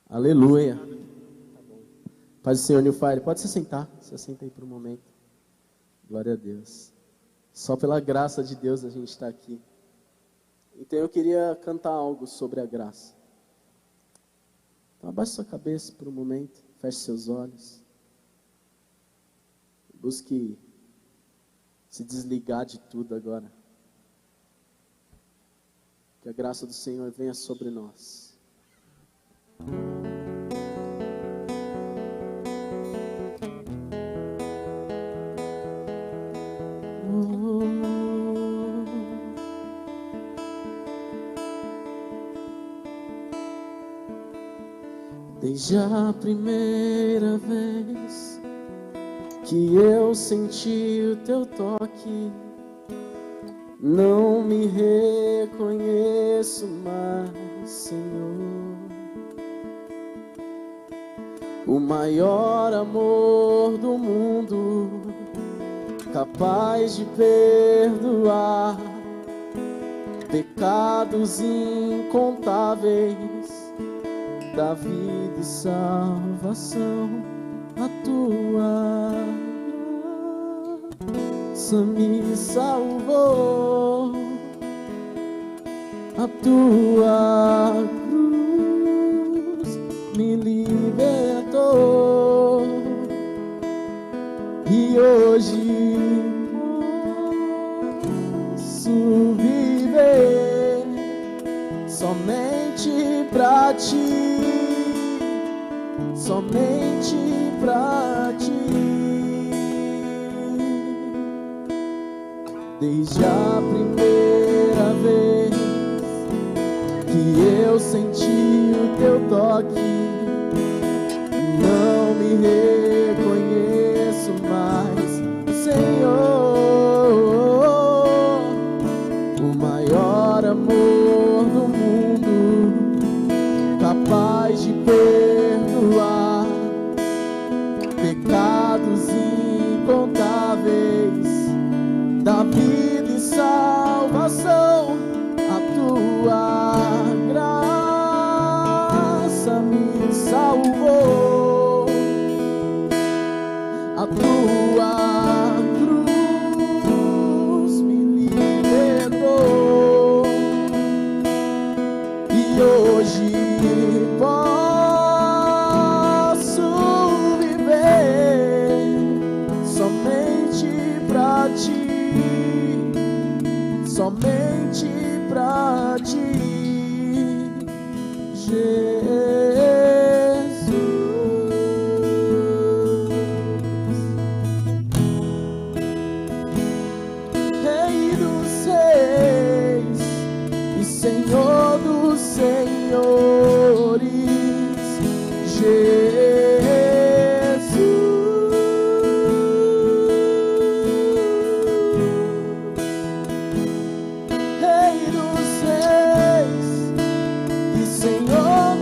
Aleluia. Paz do Senhor, New Fire. Pode se sentar. Se assenta aí por um momento. Glória a Deus. Só pela graça de Deus a gente está aqui. Então eu queria cantar algo sobre a graça. Então abaixe sua cabeça por um momento. Feche seus olhos. Busque se desligar de tudo agora. Que a graça do Senhor venha sobre nós. Desde a primeira vez que eu senti o teu toque, não me reconheço mais, Senhor. O maior amor do mundo, capaz de perdoar pecados incontáveis, da vida e salvação. A tua graça me salvou, a tua cruz me libertou, e hoje posso viver somente pra ti, somente pra ti. Desde a primeira vez que eu senti o teu toque, não me reconheço mais, Senhor. O maior amor do mundo, capaz de perdoar pecados incontáveis, da vida e salvação. A tua graça me salvou, a tua cruz me libertou, e hoje posso viver somente pra ti, somente pra ti, Jesus. Rei dos reis e Senhor dos senhores, Senhor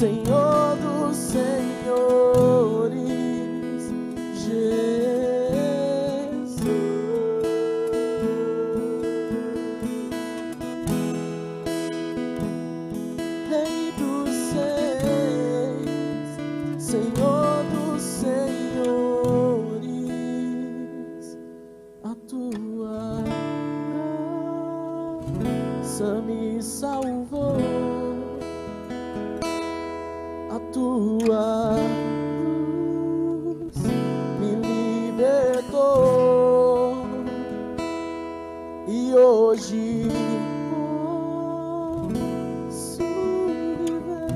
Senhor dos senhores, Jesus. Rei dos reis, Senhor dos senhores, a tua graça me salvou, a tua luz me libertou, e hoje posso viver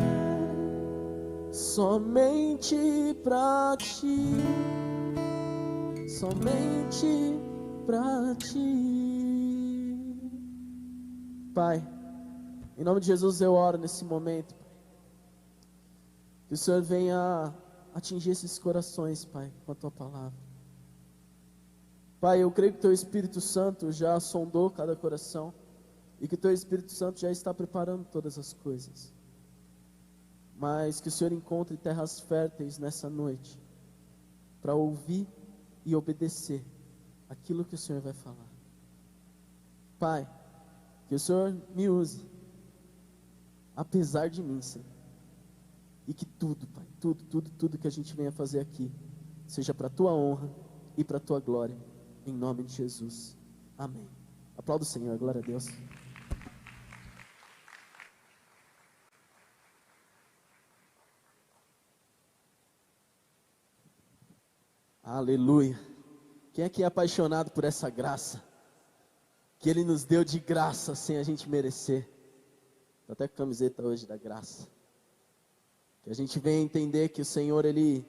somente pra ti, somente pra ti. Pai, em nome de Jesus eu oro nesse momento, que o Senhor venha atingir esses corações, Pai, com a Tua palavra. Pai, eu creio que Teu Espírito Santo já sondou cada coração, e que Teu Espírito Santo já está preparando todas as coisas. Mas que o Senhor encontre terras férteis nessa noite, para ouvir e obedecer aquilo que o Senhor vai falar. Pai, que o Senhor me use, apesar de mim, Senhor. E que tudo, Pai, tudo que a gente venha fazer aqui, seja para a Tua honra e para a Tua glória, em nome de Jesus. Amém. Aplauda o Senhor, glória a Deus. Aleluia. Quem aqui é apaixonado por essa graça, que Ele nos deu de graça, sem a gente merecer? Estou até com a camiseta hoje da graça. Que a gente venha entender que o Senhor, Ele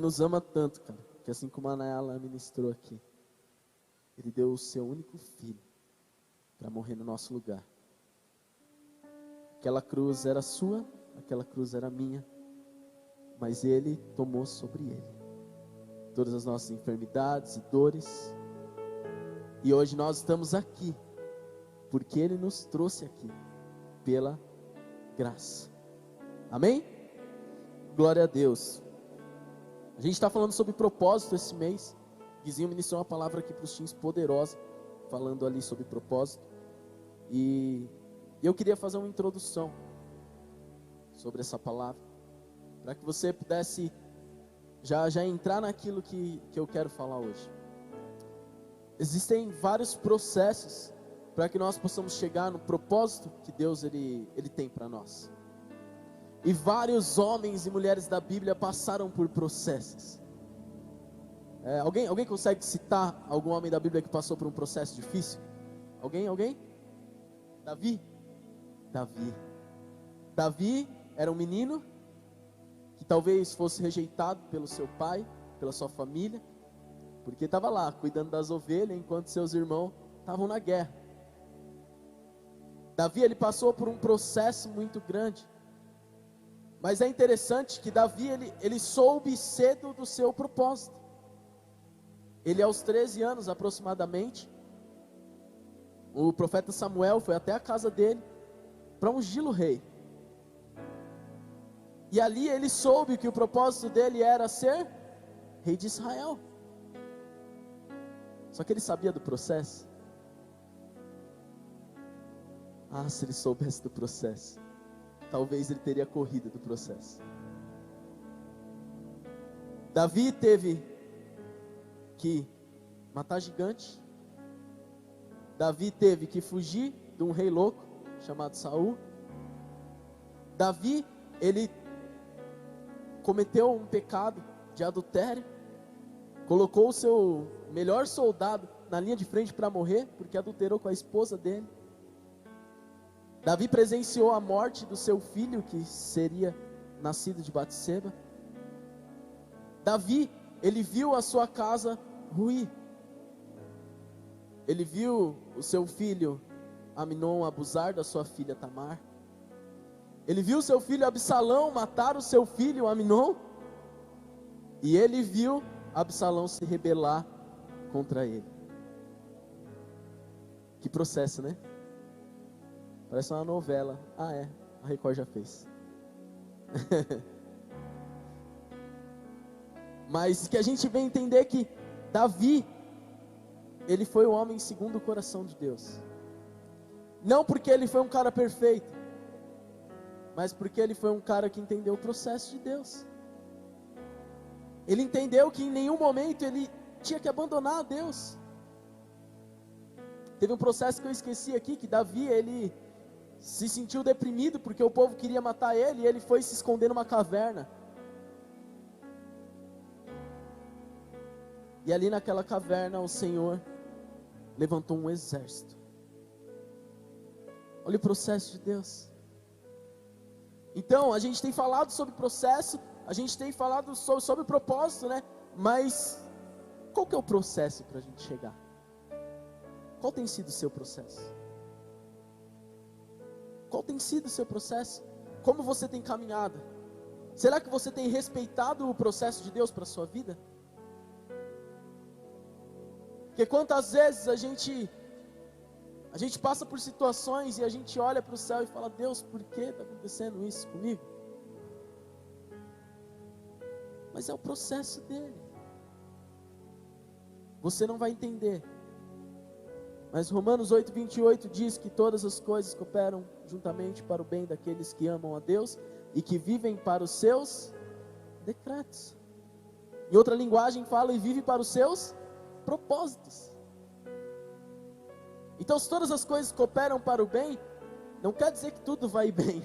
nos ama tanto, cara, que assim como a Nayala ministrou aqui, Ele deu o seu único filho para morrer no nosso lugar. Aquela cruz era sua, aquela cruz era minha, mas Ele tomou sobre Ele todas as nossas enfermidades e dores, e hoje nós estamos aqui, porque Ele nos trouxe aqui, pela graça. Amém? Glória a Deus. A gente está falando sobre propósito esse mês. Guizinho ministrou uma palavra aqui para os teens poderosa, falando ali sobre propósito. E eu queria fazer uma introdução sobre essa palavra, para que você pudesse já entrar naquilo que eu quero falar hoje. Existem vários processos para que nós possamos chegar no propósito que Deus ele tem para nós. E vários homens e mulheres da Bíblia passaram por processos. Alguém consegue citar algum homem da Bíblia que passou por um processo difícil? Alguém? Davi era um menino que talvez fosse rejeitado pelo seu pai, pela sua família, porque estava lá cuidando das ovelhas enquanto seus irmãos estavam na guerra. Davi, ele passou por um processo muito grande, mas é interessante que Davi, ele soube cedo do seu propósito. Ele aos 13 anos aproximadamente, o profeta Samuel foi até a casa dele para ungí-lo rei. E ali ele soube que o propósito dele era ser rei de Israel. Só que ele sabia do processo. Se ele soubesse do processo, talvez ele teria corrido do processo. Davi teve que matar gigante. Davi teve que fugir de um rei louco chamado Saul. Davi, ele cometeu um pecado de adultério, colocou o seu melhor soldado na linha de frente para morrer, porque adulterou com a esposa dele. Davi presenciou a morte do seu filho, que seria nascido de Batseba. Davi, ele viu a sua casa ruir. Ele viu o seu filho Aminon abusar da sua filha Tamar. Ele viu seu filho Absalão matar o seu filho Aminon. E ele viu Absalão se rebelar contra ele. Que processo, né? Parece uma novela. A Record já fez. Mas que a gente vem entender que Davi, ele foi o homem segundo o coração de Deus. Não porque ele foi um cara perfeito, mas porque ele foi um cara que entendeu o processo de Deus. Ele entendeu que em nenhum momento ele tinha que abandonar a Deus. Teve um processo que eu esqueci aqui, que Davi, ele se sentiu deprimido porque o povo queria matar ele, e ele foi se esconder numa caverna. E ali naquela caverna o Senhor levantou um exército. Olha o processo de Deus. Então, a gente tem falado sobre processo, a gente tem falado sobre o propósito, né? Mas qual que é o processo para a gente chegar? Qual tem sido o seu processo? Qual tem sido o seu processo? Como você tem caminhado? Será que você tem respeitado o processo de Deus para a sua vida? Porque quantas vezes a gente passa por situações e a gente olha para o céu e fala: Deus, por que está acontecendo isso comigo? Mas é o processo dele. Você não vai entender. Mas Romanos 8:28 diz que todas as coisas cooperam juntamente para o bem daqueles que amam a Deus e que vivem para os seus decretos. Em outra linguagem fala: e vive para os seus propósitos. Então, se todas as coisas cooperam para o bem, não quer dizer que tudo vai bem,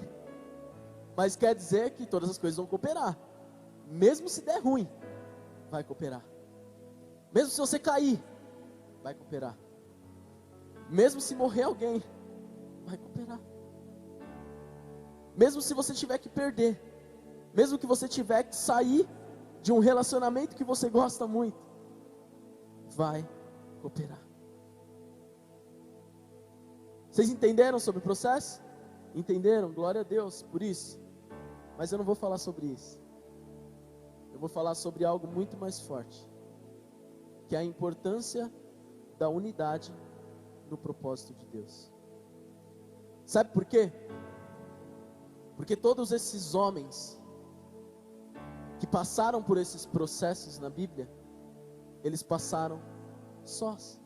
mas quer dizer que todas as coisas vão cooperar. Mesmo se der ruim, vai cooperar. Mesmo se você cair, vai cooperar. Mesmo se morrer alguém, vai cooperar. Mesmo se você tiver que perder, mesmo que você tiver que sair de um relacionamento que você gosta muito, vai cooperar. Vocês entenderam sobre o processo? Entenderam? Glória a Deus por isso. Mas eu não vou falar sobre isso. Eu vou falar sobre algo muito mais forte, que é a importância da unidade no propósito de Deus. Sabe por quê? Porque todos esses homens que passaram por esses processos na Bíblia, eles passaram sós.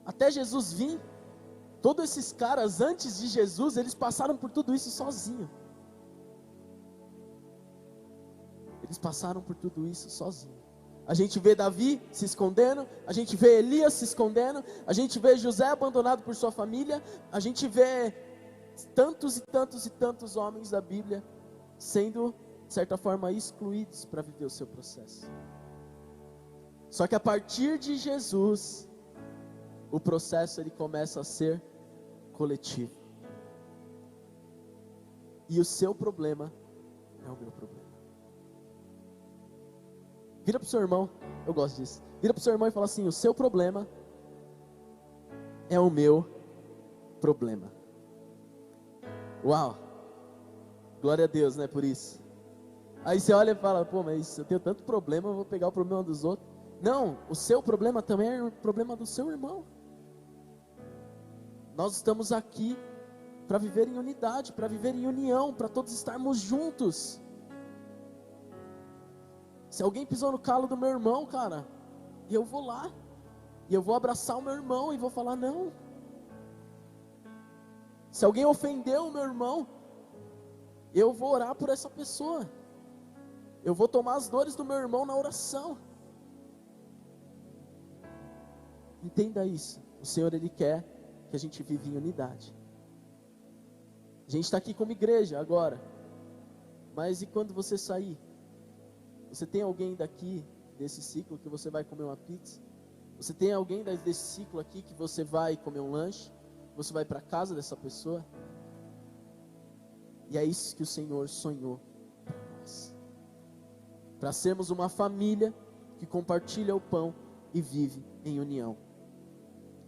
Até Jesus vir, todos esses caras antes de Jesus, eles passaram por tudo isso sozinho. Eles passaram por tudo isso sozinho. A gente vê Davi se escondendo, a gente vê Elias se escondendo, a gente vê José abandonado por sua família, a gente vê tantos e tantos e tantos homens da Bíblia sendo, de certa forma, excluídos para viver o seu processo. Só que a partir de Jesus, o processo ele começa a ser coletivo. E o seu problema é o meu problema. Vira para o seu irmão, eu gosto disso. Vira para o seu irmão e fala assim: o seu problema é o meu problema. Uau! Glória a Deus, né, por isso. Aí você olha e fala: pô, mas eu tenho tanto problema, eu vou pegar o problema dos outros. Não, o seu problema também é o problema do seu irmão. Nós estamos aqui para viver em unidade, para viver em união, para todos estarmos juntos. Se alguém pisou no calo do meu irmão, cara, eu vou lá, e eu vou abraçar o meu irmão e vou falar: não. Se alguém ofendeu o meu irmão, eu vou orar por essa pessoa. Eu vou tomar as dores do meu irmão na oração. Entenda isso. O Senhor, Ele quer que a gente viva em unidade. A gente está aqui como igreja agora. Mas e quando você sair? Você tem alguém daqui, desse ciclo, que você vai comer uma pizza? Você tem alguém desse ciclo aqui que você vai comer um lanche? Você vai para a casa dessa pessoa? E é isso que o Senhor sonhou para nós. Para sermos uma família que compartilha o pão e vive em união.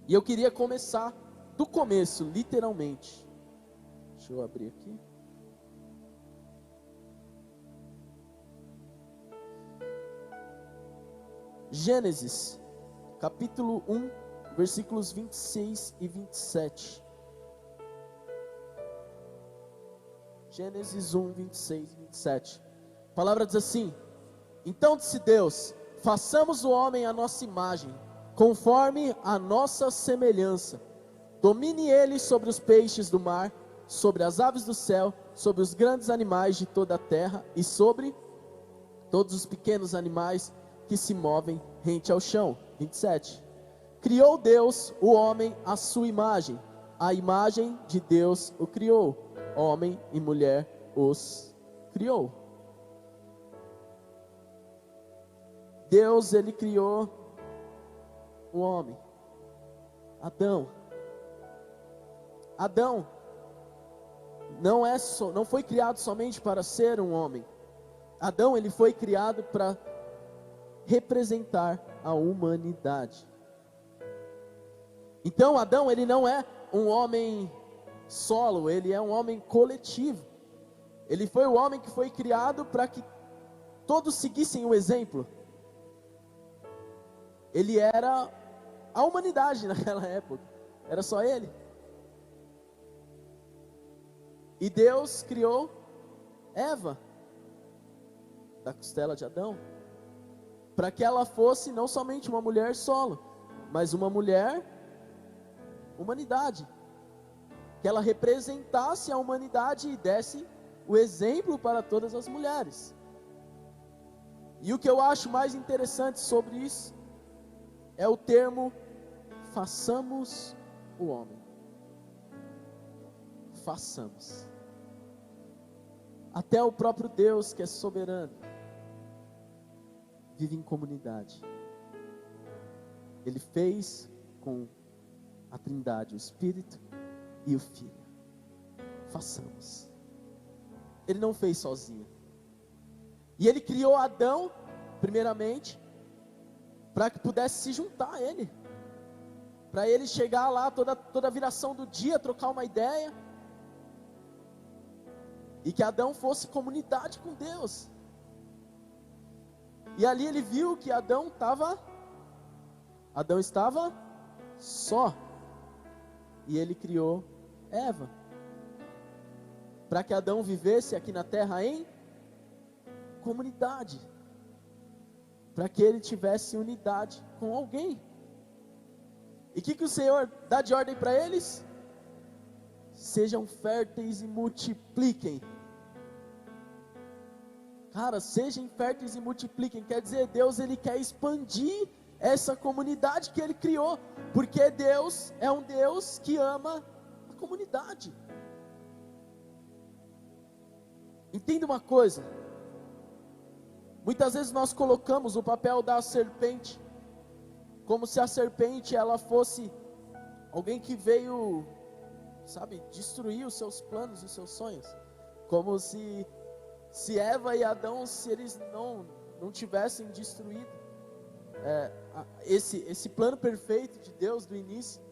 E eu queria começar do começo, literalmente. Deixa eu abrir aqui. Gênesis, capítulo 1, versículos 26 e 27. Gênesis 1, 26 e 27. A palavra diz assim: então disse Deus: façamos o homem à nossa imagem, conforme a nossa semelhança. Domine ele sobre os peixes do mar, sobre as aves do céu, sobre os grandes animais de toda a terra e sobre todos os pequenos animais que se movem rente ao chão. 27. Criou Deus o homem à sua imagem, a imagem de Deus o criou, homem e mulher os criou. Deus, ele criou o homem, Adão. Adão não foi criado somente para ser um homem. Adão, ele foi criado para representar a humanidade. Então Adão, ele não é um homem solo, ele é um homem coletivo. Ele foi o homem que foi criado para que todos seguissem o exemplo. Ele era a humanidade naquela época, era só ele. E Deus criou Eva, da costela de Adão, para que ela fosse não somente uma mulher solo, mas uma mulher humanidade, que ela representasse a humanidade e desse o exemplo para todas as mulheres. E o que eu acho mais interessante sobre isso é o termo façamos o homem. Façamos. Até o próprio Deus, que é soberano, vive em comunidade. Ele fez com a Trindade, o Espírito e o Filho. Façamos. Ele não fez sozinho. E ele criou Adão, primeiramente, para que pudesse se juntar a ele. Para ele chegar lá toda a viração do dia, trocar uma ideia. E que Adão fosse comunidade com Deus. E ali ele viu que Adão estava só. E ele criou Eva, para que Adão vivesse aqui na terra em comunidade, para que ele tivesse unidade com alguém. E o que o Senhor dá de ordem para eles? Sejam férteis e multipliquem. Cara, sejam férteis e multipliquem. Quer dizer, Deus, ele quer expandir essa comunidade que ele criou, porque Deus é um Deus que ama a comunidade. Entenda uma coisa: muitas vezes nós colocamos o papel da serpente como se a serpente ela fosse alguém que veio, sabe, destruir os seus planos e os seus sonhos, como se Eva e Adão, se eles não tivessem destruído esse plano perfeito de Deus do início,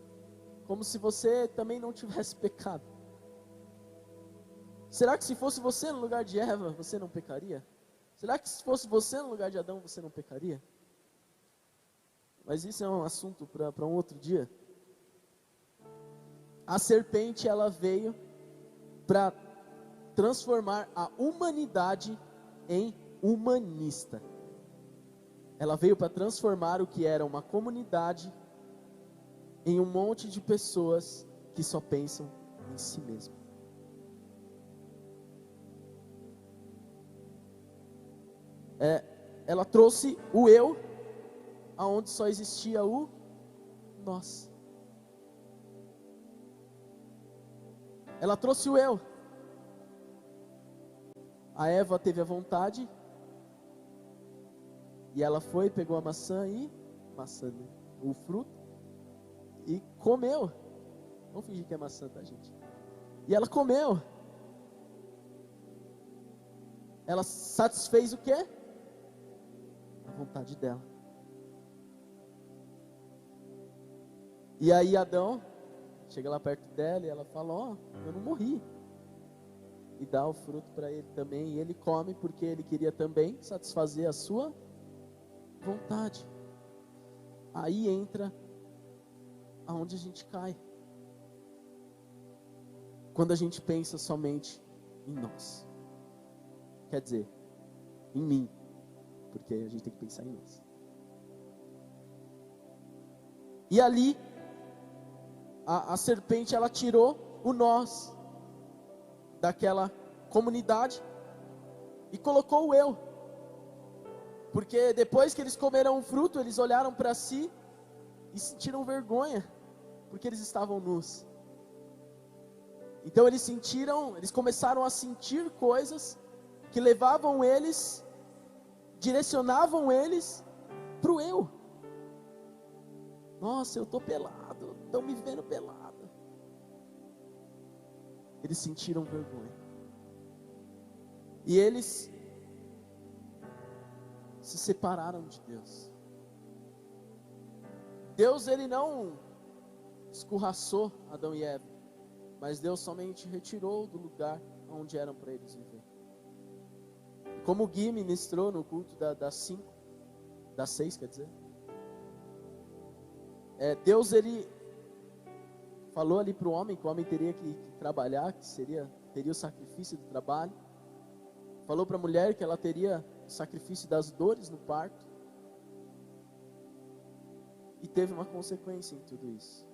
como se você também não tivesse pecado. Será que se fosse você no lugar de Eva, você não pecaria? Será que se fosse você no lugar de Adão, você não pecaria? Mas isso é um assunto para um outro dia. A serpente, ela veio para transformar a humanidade em humanista. Ela veio para transformar o que era uma comunidade em um monte de pessoas que só pensam em si mesmo. Ela trouxe o eu, aonde só existia o nós. Ela trouxe o eu. A Eva teve a vontade, e ela foi, pegou a maçã, o fruto, e comeu. Vamos fingir que é maçã, tá, gente? E ela comeu. Ela satisfez o quê? A vontade dela. E aí Adão chega lá perto dela e ela fala: eu não morri. E dá o fruto para ele também, e ele come porque ele queria também satisfazer a sua vontade. Aí entra aonde a gente cai, quando a gente pensa somente em nós. Quer dizer, em mim, porque a gente tem que pensar em nós. E ali, a serpente, ela tirou o nós daquela comunidade e colocou o eu. Porque depois que eles comeram o fruto, eles olharam para si e sentiram vergonha, porque eles estavam nus. Então eles começaram a sentir coisas que levavam eles, direcionavam eles para o eu. Nossa, eu estou pelado, estão me vendo pelado. Eles sentiram vergonha. E eles se separaram de Deus. Deus, ele não escorraçou Adão e Eva, mas Deus somente retirou do lugar onde eram para eles viver. Como o Gui ministrou no culto das 6, quer dizer. Deus, ele falou ali para o homem que o homem teria que trabalhar, que teria o sacrifício do trabalho. Falou para a mulher que ela teria o sacrifício das dores no parto. E teve uma consequência em tudo isso.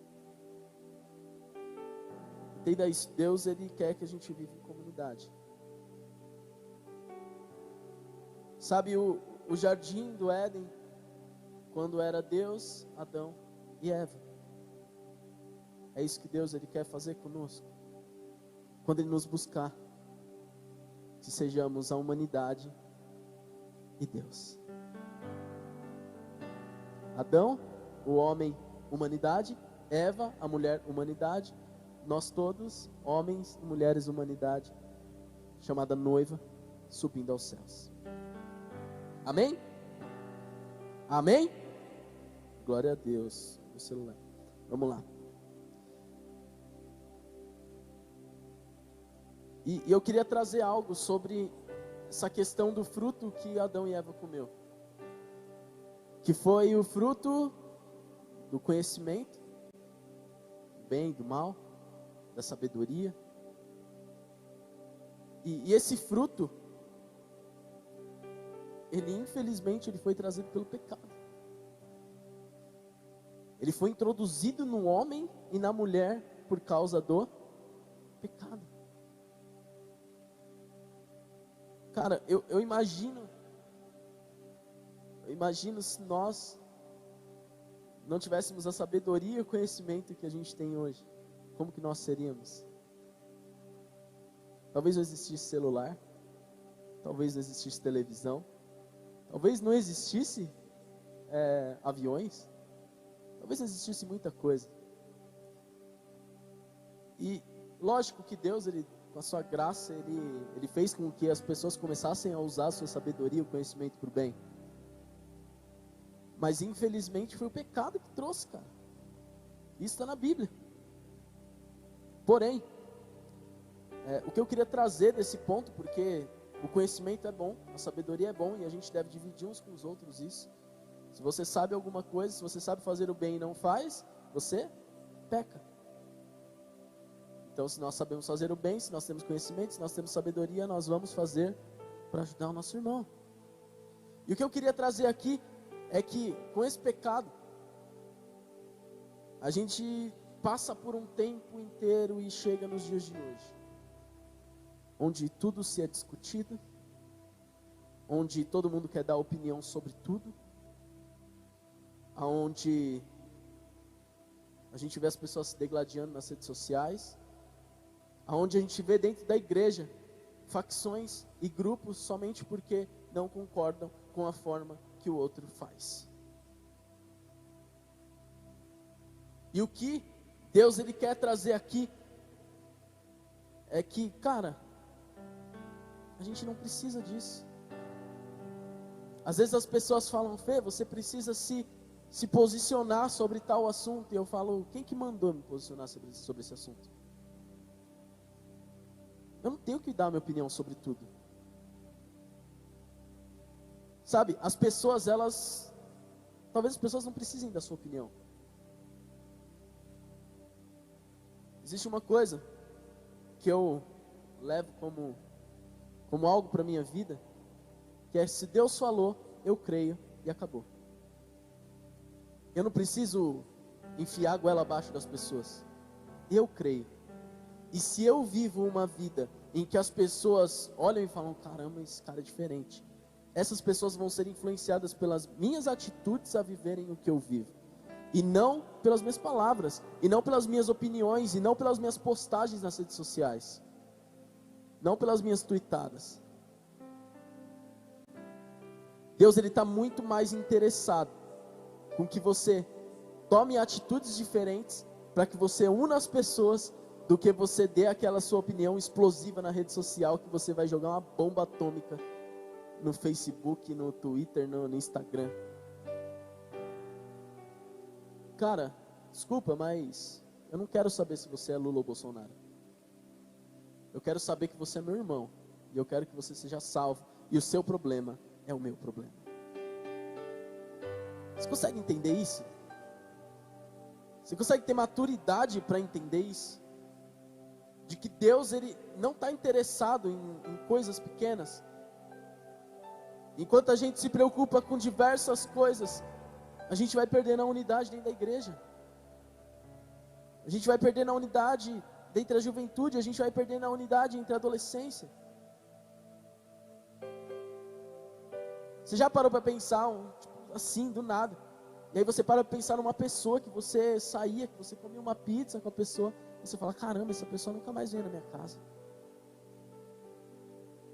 Entenda isso, Deus, ele quer que a gente viva em comunidade. Sabe o jardim do Éden, quando era Deus, Adão e Eva. É isso que Deus, ele quer fazer conosco. Quando ele nos buscar, que sejamos a humanidade e Deus. Adão, o homem, humanidade. Eva, a mulher, humanidade. Nós todos, homens e mulheres, humanidade, chamada noiva, subindo aos céus. Amém? Amém? Glória a Deus. O celular. Vamos lá. E eu queria trazer algo sobre essa questão do fruto que Adão e Eva comeu. Que foi o fruto do conhecimento, do bem, do mal, da sabedoria. E esse fruto, infelizmente, ele foi trazido pelo pecado. Ele foi introduzido no homem e na mulher por causa do pecado. Cara, eu imagino se nós não tivéssemos a sabedoria e o conhecimento que a gente tem hoje. Como que nós seríamos? Talvez não existisse celular, talvez não existisse televisão, talvez não existisse aviões, talvez não existisse muita coisa. E lógico que Deus, ele, com a sua graça, ele fez com que as pessoas começassem a usar a sua sabedoria e o conhecimento para o bem. Mas infelizmente foi o pecado que trouxe, cara. Isso está na Bíblia. Porém, o que eu queria trazer desse ponto, porque o conhecimento é bom, a sabedoria é bom, e a gente deve dividir uns com os outros isso. Se você sabe alguma coisa, se você sabe fazer o bem e não faz, você peca. Então, se nós sabemos fazer o bem, se nós temos conhecimento, se nós temos sabedoria, nós vamos fazer para ajudar o nosso irmão. E o que eu queria trazer aqui é que, com esse pecado, a gente passa por um tempo inteiro e chega nos dias de hoje, onde tudo se é discutido, onde todo mundo quer dar opinião sobre tudo, onde a gente vê as pessoas se degladiando nas redes sociais, onde a gente vê dentro da igreja facções e grupos somente porque não concordam com a forma que o outro faz. E o que Deus, ele quer trazer aqui é que, cara, a gente não precisa disso. Às vezes as pessoas falam: Fê, você precisa se posicionar sobre tal assunto. E eu falo: quem que mandou me posicionar sobre esse assunto? Eu não tenho que dar minha opinião sobre tudo. Sabe, as pessoas, talvez as pessoas não precisem da sua opinião. Existe uma coisa que eu levo como algo para a minha vida, que é: se Deus falou, eu creio e acabou. Eu não preciso enfiar a goela abaixo das pessoas. Eu creio. E se eu vivo uma vida em que as pessoas olham e falam: caramba, esse cara é diferente, essas pessoas vão ser influenciadas pelas minhas atitudes a viverem o que eu vivo, e não pelas minhas palavras, e não pelas minhas opiniões, e não pelas minhas postagens nas redes sociais, não pelas minhas tuitadas. Deus, Ele está muito mais interessado com que você tome atitudes diferentes, para que você una as pessoas, do que você dê aquela sua opinião explosiva na rede social, que você vai jogar uma bomba atômica no Facebook, no Twitter, no Instagram. Cara, desculpa, mas eu não quero saber se você é Lula ou Bolsonaro. Eu quero saber que você é meu irmão, e eu quero que você seja salvo, e o seu problema é o meu problema. Você consegue entender isso? Você consegue ter maturidade para entender isso? De que Deus, Ele não está interessado em coisas pequenas. Enquanto a gente se preocupa com diversas coisas, a gente vai perdendo a unidade dentro da igreja. A gente vai perdendo a unidade dentro da juventude, a gente vai perdendo a unidade entre a adolescência. Você já parou para pensar, assim, do nada? E aí você para para pensar numa pessoa que você saía, que você comia uma pizza com a pessoa, e você fala: caramba, essa pessoa nunca mais vem na minha casa.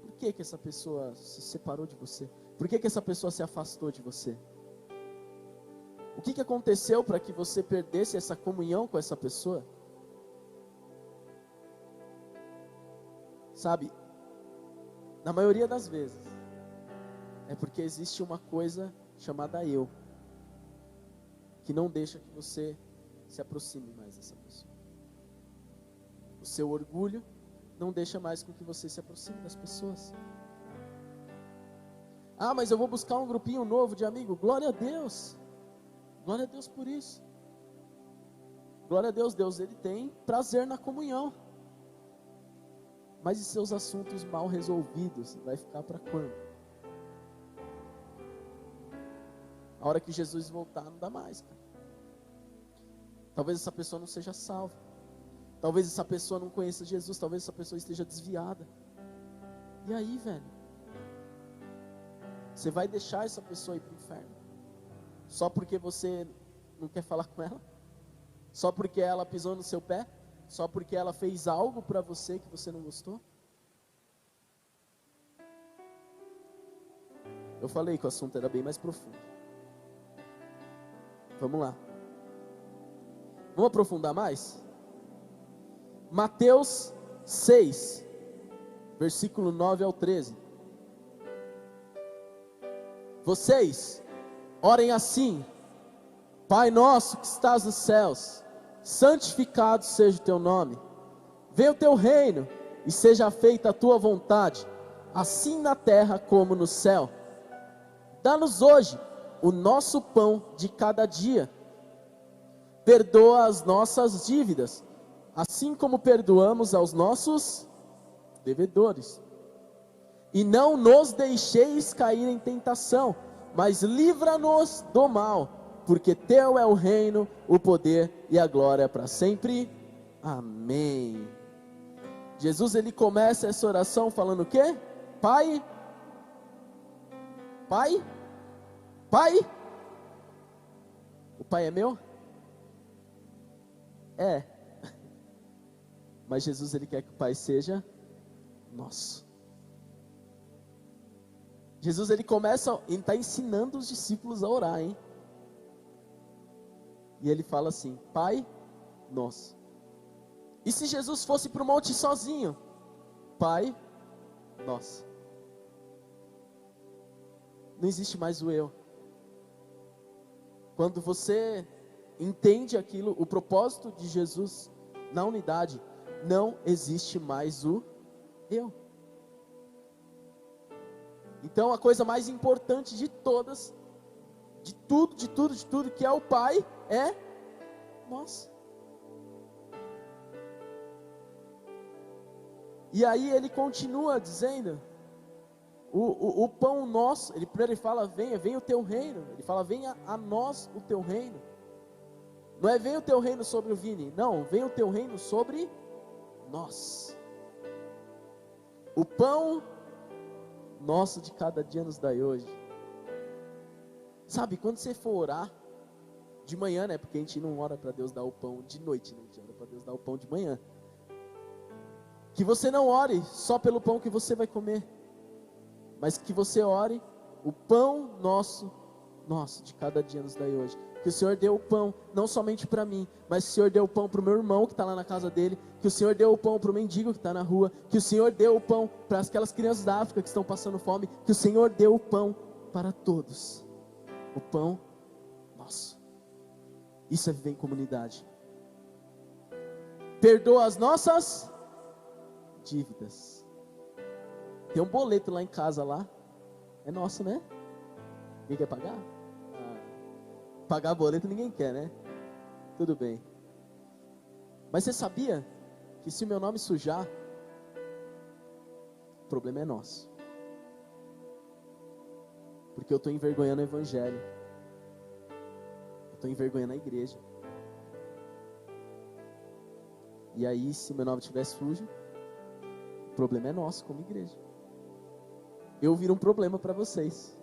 Por que que essa pessoa se separou de você? Por que que essa pessoa se afastou de você? O que que aconteceu para que você perdesse essa comunhão com essa pessoa? Sabe, na maioria das vezes, é porque existe uma coisa chamada eu, que não deixa que você se aproxime mais dessa pessoa. O seu orgulho não deixa mais com que você se aproxime das pessoas. Ah, mas eu vou buscar um grupinho novo de amigos. Glória a Deus. Glória a Deus por isso. Glória a Deus, Deus, Ele tem prazer na comunhão. Mas e seus assuntos mal resolvidos? Vai ficar para quando? A hora que Jesus voltar, não dá mais, cara. Talvez essa pessoa não seja salva. Talvez essa pessoa não conheça Jesus. Talvez essa pessoa esteja desviada. E aí, velho? Você vai deixar essa pessoa ir para o inferno? Só porque você não quer falar com ela? Só porque ela pisou no seu pé? Só porque ela fez algo para você que você não gostou? Eu falei que o assunto era bem mais profundo. Vamos lá. Vamos aprofundar mais? Mateus 6, versículo 9 ao 13. Vocês orem assim: Pai nosso que estás nos céus, santificado seja o teu nome. Venha o teu reino e seja feita a tua vontade, assim na terra como no céu. Dá-nos hoje o nosso pão de cada dia. Perdoa as nossas dívidas, assim como perdoamos aos nossos devedores. E não nos deixeis cair em tentação, mas livra-nos do mal, porque teu é o reino, o poder e a glória para sempre. Amém. Jesus, ele começa essa oração falando o quê? Pai? Pai? Pai? O Pai é meu? É. Mas Jesus, ele quer que o Pai seja nosso. Jesus, ele começa, ele está ensinando os discípulos a orar, hein? E ele fala assim: Pai nosso. E se Jesus fosse para o monte sozinho? Pai nosso. Não existe mais o eu. Quando você entende aquilo, o propósito de Jesus na unidade, não existe mais o eu. Então a coisa mais importante de todas, de tudo, que é o Pai, é nós. E aí ele continua dizendo, o pão nosso, primeiro ele fala, venha o teu reino. Ele fala, venha a nós o teu reino. Não é venha o teu reino sobre o Vini, não, venha o teu reino sobre nós. O pão nosso de cada dia nos dai hoje. Sabe, quando você for orar, de manhã, né, porque a gente não ora para Deus dar o pão de noite, né, a gente ora para Deus dar o pão de manhã. Que você não ore só pelo pão que você vai comer, mas que você ore o pão nosso de cada dia nos dai hoje. Que o Senhor deu o pão, não somente para mim, mas que o Senhor deu o pão para o meu irmão que está lá na casa dele, que o Senhor deu o pão para o mendigo que está na rua, que o Senhor deu o pão para aquelas crianças da África que estão passando fome, que o Senhor deu o pão para todos, o pão nosso. Isso é viver em comunidade. Perdoa as nossas dívidas. Tem um boleto lá em casa lá, é nosso, né? Ninguém quer pagar? Pagar boleto ninguém quer, né? Tudo bem. Mas você sabia que se o meu nome sujar, o problema é nosso. Porque eu estou envergonhando o evangelho. Eu estou envergonhando a igreja. E aí, se meu nome estiver sujo, o problema é nosso como igreja. Eu viro um problema para vocês.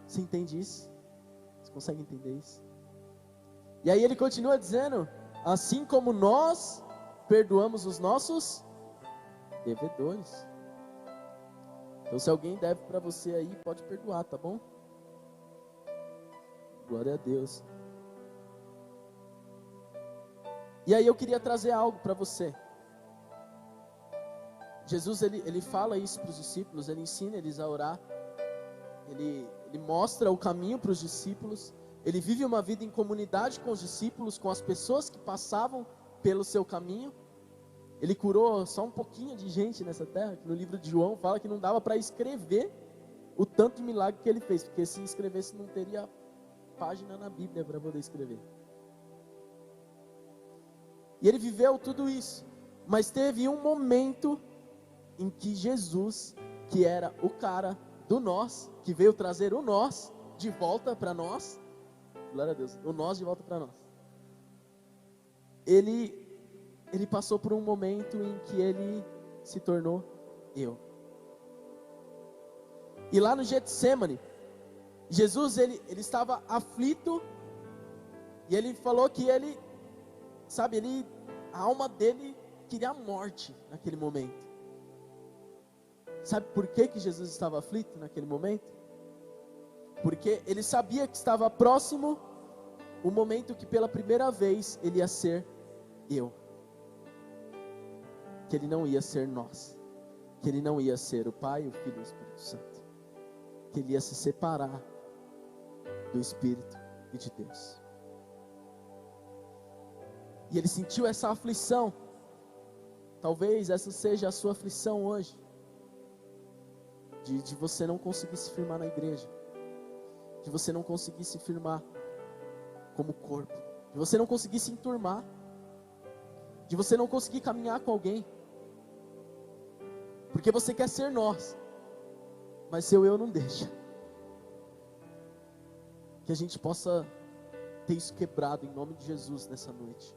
Você entende isso? Você consegue entender isso? E aí ele continua dizendo, assim como nós perdoamos os nossos devedores. Então se alguém deve para você aí, pode perdoar, tá bom? Glória a Deus. E aí eu queria trazer algo para você. Jesus, ele fala isso para os discípulos, ele ensina eles a orar. Ele mostra o caminho para os discípulos. Ele vive uma vida em comunidade com os discípulos, com as pessoas que passavam pelo seu caminho. Ele curou só um pouquinho de gente nessa terra, que no livro de João fala que não dava para escrever o tanto de milagre que ele fez, porque se escrevesse não teria página na Bíblia para poder escrever. E ele viveu tudo isso, mas teve um momento em que Jesus, que era o cara do nós, que veio trazer o nós de volta para nós, glória a Deus, o nós de volta para nós, ele passou por um momento em que ele se tornou eu. E lá no Getsemane, Jesus ele estava aflito, e ele falou que a alma dele queria a morte naquele momento. Sabe por que Jesus estava aflito naquele momento? Porque ele sabia que estava próximo o momento que pela primeira vez ele ia ser eu. Que ele não ia ser nós. Que ele não ia ser o Pai, o Filho e o Espírito Santo. Que ele ia se separar do Espírito e de Deus. E ele sentiu essa aflição. Talvez essa seja a sua aflição hoje. De você não conseguir se firmar na igreja. De você não conseguir se firmar como corpo. De você não conseguir se enturmar. De você não conseguir caminhar com alguém. Porque você quer ser nós. Mas seu eu não deixa. Que a gente possa ter isso quebrado em nome de Jesus nessa noite.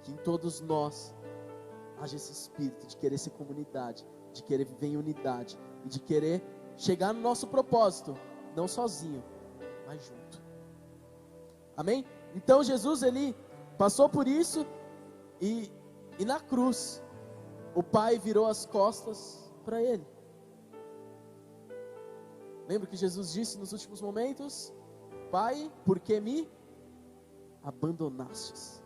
Que em todos nós haja esse espírito de querer ser comunidade, de querer viver em unidade e de querer chegar no nosso propósito, não sozinho, mas junto. Amém? Então Jesus, ele passou por isso e na cruz o Pai virou as costas para ele. Lembra que Jesus disse nos últimos momentos: Pai, por que me abandonastes?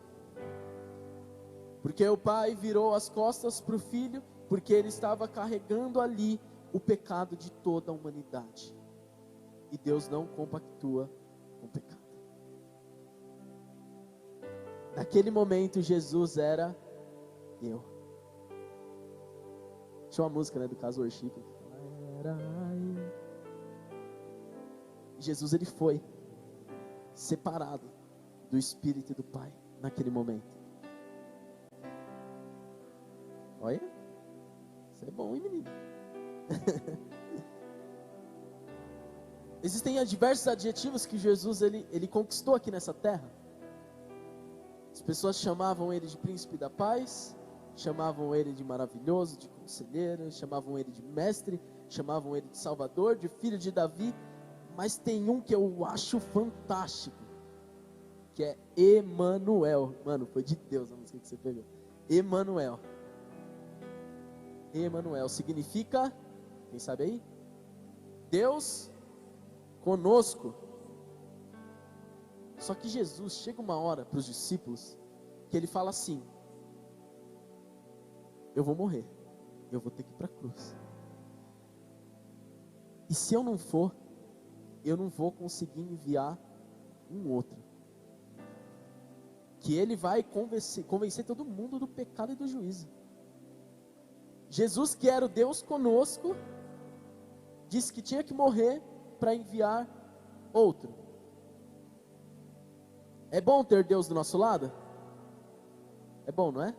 Porque o Pai virou as costas para o Filho, porque ele estava carregando ali o pecado de toda a humanidade. E Deus não compactua com o pecado. Naquele momento Jesus era eu. Tinha uma música, né, do caso Worship. Era eu. Jesus, ele foi separado do Espírito e do Pai naquele momento. Olha, isso é bom, hein, menino? Existem diversos adjetivos que Jesus ele conquistou aqui nessa terra. As pessoas chamavam ele de príncipe da paz, chamavam ele de maravilhoso, de conselheiro, chamavam ele de mestre, chamavam ele de salvador, de filho de Davi. Mas tem um que eu acho fantástico, que é Emanuel. Mano, foi de Deus a música que você pegou. Emanuel. Emanuel significa, quem sabe aí? Deus conosco. Só que Jesus, chega uma hora para os discípulos, que ele fala assim: eu vou morrer, eu vou ter que ir para a cruz. E se eu não for, eu não vou conseguir enviar um outro. Que ele vai convencer todo mundo do pecado e do juízo. Jesus, que era o Deus conosco, disse que tinha que morrer para enviar outro. É bom ter Deus do nosso lado? É bom, não é?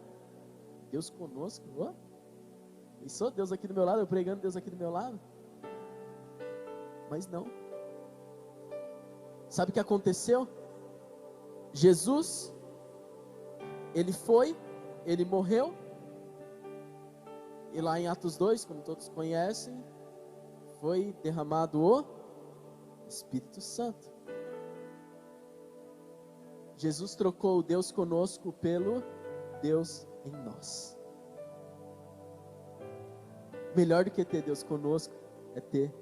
Deus conosco. Oh, pensou Deus aqui do meu lado, eu pregando Deus aqui do meu lado? Mas não. Sabe o que aconteceu? Jesus, ele foi, ele morreu, e lá em Atos 2, como todos conhecem, foi derramado o Espírito Santo. Jesus trocou o Deus conosco pelo Deus em nós. Melhor do que ter Deus conosco é ter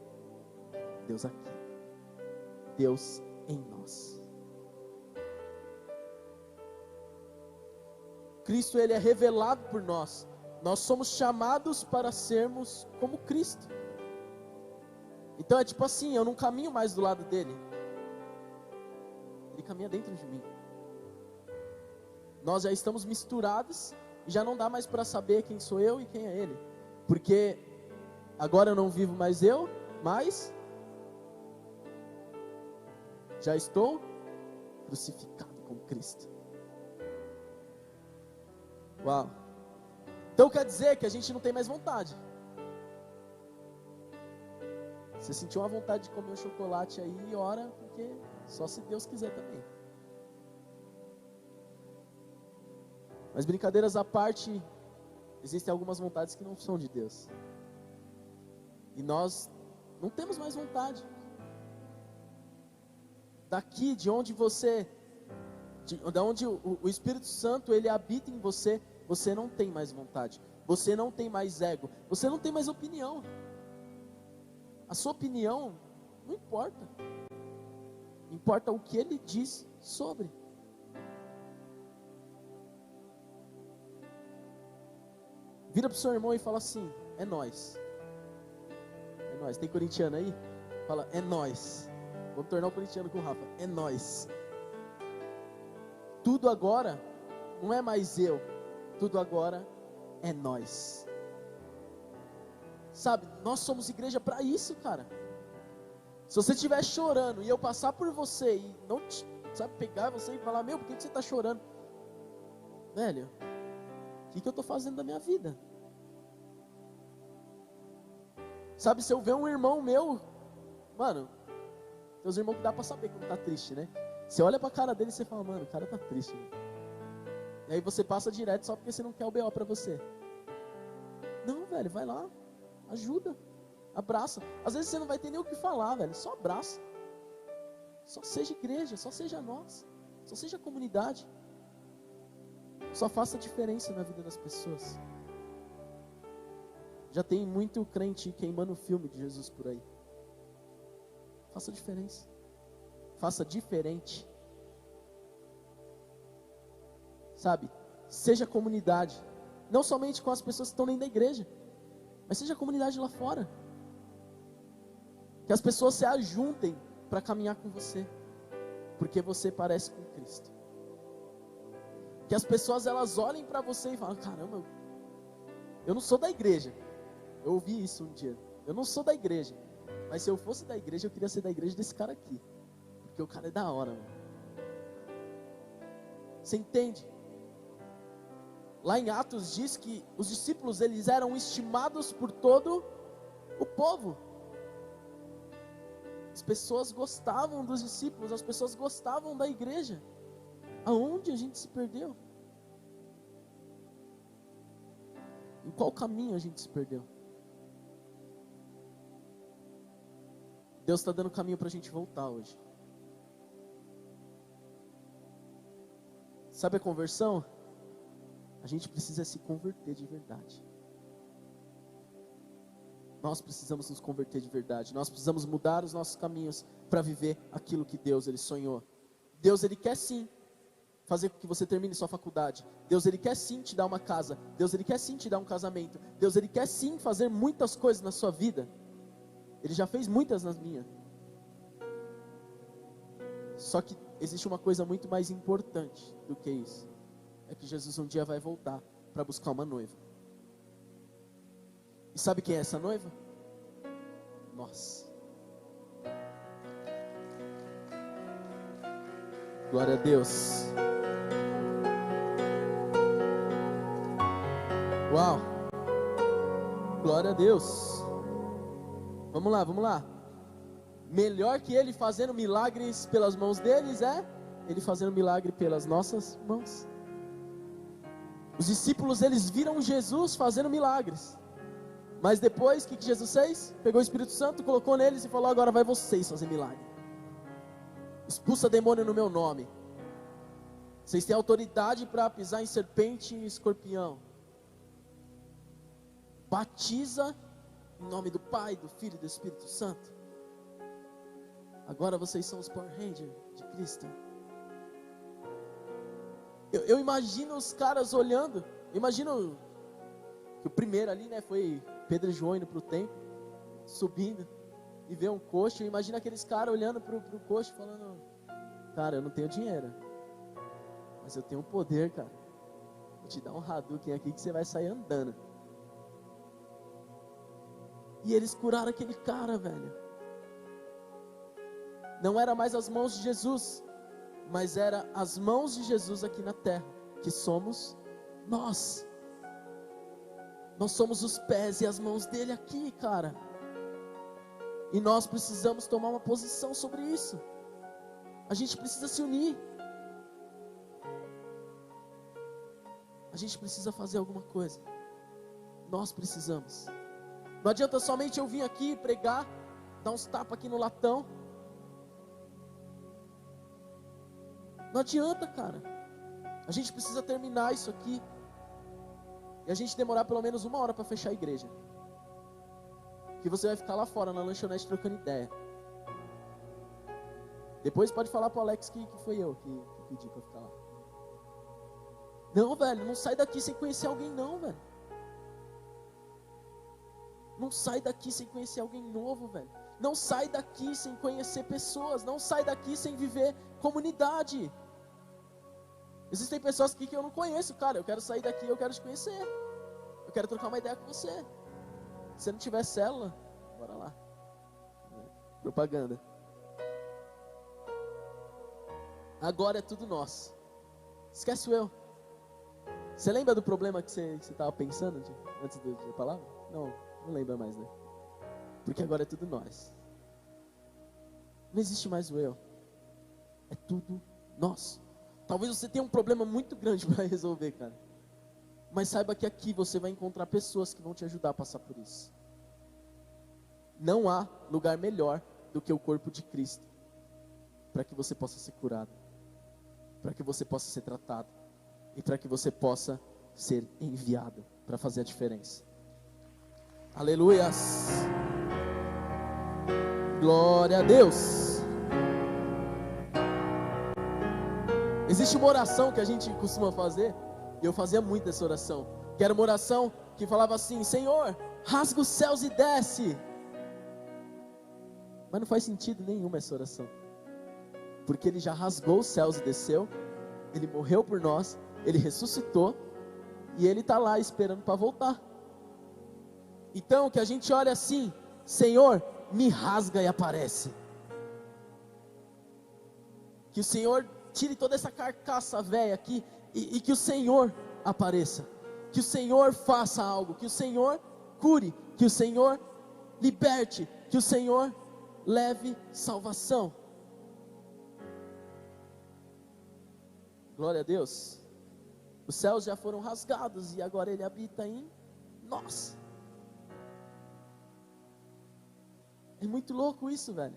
Deus aqui. Deus em nós. Cristo, ele é revelado por nós. Nós somos chamados para sermos como Cristo. Então é tipo assim, eu não caminho mais do lado dele. Ele caminha dentro de mim. Nós já estamos misturados e já não dá mais para saber quem sou eu e quem é ele. Porque agora eu não vivo mais eu, mas já estou crucificado com Cristo. Uau! Então quer dizer que a gente não tem mais vontade. Você sentiu uma vontade de comer um chocolate aí, ora, porque só se Deus quiser também. Mas brincadeiras à parte, existem algumas vontades que não são de Deus. E nós não temos mais vontade. Daqui, de onde você, de onde o Espírito Santo, ele habita em você, você não tem mais vontade. Você não tem mais ego. Você não tem mais opinião. A sua opinião não importa. Importa o que ele diz sobre. Vira para o seu irmão e fala assim: é nós. É nós. Tem corintiano aí? Fala: é nós. Vamos tornar o corintiano com o Rafa. É nós. Tudo agora não é mais eu. Tudo agora é nós. Sabe, nós somos igreja para isso, cara. Se você estiver chorando e eu passar por você e não, sabe, pegar você e falar: meu, por que você está chorando? Velho, o que eu estou fazendo da minha vida? Sabe, se eu ver um irmão meu, mano, tem uns irmãos que dá para saber quando tá triste, né? Você olha pra cara dele e você fala: mano, o cara tá triste, né? E aí você passa direto só porque você não quer o BO pra você. Não, velho, vai lá, ajuda, abraça. Às vezes você não vai ter nem o que falar, velho, só abraça. Só seja igreja, só seja nós, só seja comunidade. Só faça diferença na vida das pessoas. Já tem muito crente queimando o filme de Jesus por aí. Faça diferença. Faça diferente. Sabe? Seja comunidade. Não somente com as pessoas que estão dentro da igreja, mas seja comunidade lá fora. Que as pessoas se ajuntem para caminhar com você, porque você parece com Cristo. Que as pessoas elas olhem para você e falem: caramba, eu não sou da igreja. Eu ouvi isso um dia. Eu não sou da igreja, mas se eu fosse da igreja, eu queria ser da igreja desse cara aqui, porque o cara é da hora, mano. Você entende? lá em Atos diz que os discípulos, eles eram estimados por todo o povo. As pessoas gostavam dos discípulos, as pessoas gostavam da igreja. Aonde a gente se perdeu? Em qual caminho a gente se perdeu? Deus está dando caminho para a gente voltar hoje. Sabe a conversão? A gente precisa se converter de verdade. Nós precisamos nos converter de verdade. Nós precisamos mudar os nossos caminhos para viver aquilo que Deus, Ele sonhou. Deus, Ele quer sim fazer com que você termine sua faculdade. Deus, Ele quer sim te dar uma casa. Deus, Ele quer sim te dar um casamento. Deus, Ele quer sim fazer muitas coisas na sua vida. Ele já fez muitas nas minhas. Só que existe uma coisa muito mais importante do que isso. É que Jesus um dia vai voltar para buscar uma noiva. E sabe quem é essa noiva? Nós. Glória a Deus. Uau. Glória a Deus. Vamos lá, vamos lá. Melhor que Ele fazendo milagres pelas mãos deles é Ele fazendo milagre pelas nossas mãos. Os discípulos, eles viram Jesus fazendo milagres. Mas depois, o que Jesus fez? Pegou o Espírito Santo, colocou neles e falou: agora vai vocês fazer milagre. Expulsa demônio no meu nome. Vocês têm autoridade para pisar em serpente e escorpião. Batiza em nome do Pai, do Filho e do Espírito Santo. Agora vocês são os Power Rangers de Cristo. Eu imagino os caras olhando. Eu imagino que o primeiro ali, né, foi Pedro e João indo para o templo, subindo e ver um coxo. Eu imagino aqueles caras olhando para o coxo falando: cara, eu não tenho dinheiro, mas eu tenho um poder, cara. Vou te dar um Hadouken aqui que você vai sair andando. E eles curaram aquele cara, velho. Não era mais as mãos de Jesus, mas era as mãos de Jesus aqui na terra, que somos nós. Nós somos os pés e as mãos dele aqui, cara. E nós precisamos tomar uma posição sobre isso. A gente precisa se unir. A gente precisa fazer alguma coisa. Nós precisamos. Não adianta somente eu vir aqui pregar, dar uns tapas aqui no latão. Não adianta, cara. A gente precisa terminar isso aqui. E a gente demorar pelo menos 1 hora para fechar a igreja. Que você vai ficar lá fora na lanchonete trocando ideia. Depois pode falar pro Alex que foi eu que pedi para ficar lá. Não, velho, não sai daqui sem conhecer alguém não, velho. Não sai daqui sem conhecer alguém novo, velho. Não sai daqui sem conhecer pessoas. Não sai daqui sem viver comunidade. Existem pessoas aqui que eu não conheço, cara. Eu quero sair daqui, eu quero te conhecer. Eu quero trocar uma ideia com você. Se não tiver célula, bora lá. Propaganda. Agora é tudo nosso. Esquece o eu. Você lembra do problema que você estava pensando antes da palavra? Não lembra mais, né? Porque agora é tudo nós. Não existe mais o eu. É tudo nosso. Talvez você tenha um problema muito grande para resolver, cara. Mas saiba que aqui você vai encontrar pessoas que vão te ajudar a passar por isso. Não há lugar melhor do que o corpo de Cristo para que você possa ser curado, para que você possa ser tratado e para que você possa ser enviado para fazer a diferença. Aleluias! Glória a Deus! Existe uma oração que a gente costuma fazer, e eu fazia muito essa oração, que era uma oração que falava assim: Senhor, rasga os céus e desce. Mas não faz sentido nenhum essa oração, porque Ele já rasgou os céus e desceu, Ele morreu por nós, Ele ressuscitou, e Ele está lá esperando para voltar. Então que a gente olha assim: Senhor, me rasga e aparece. Que o Senhor tire toda essa carcaça velha aqui e que o Senhor apareça. que o Senhor faça algo, que o Senhor cure, que o Senhor liberte, que o Senhor leve salvação. Glória a Deus. Os céus já foram rasgados e agora Ele habita em nós. É muito louco isso, velho.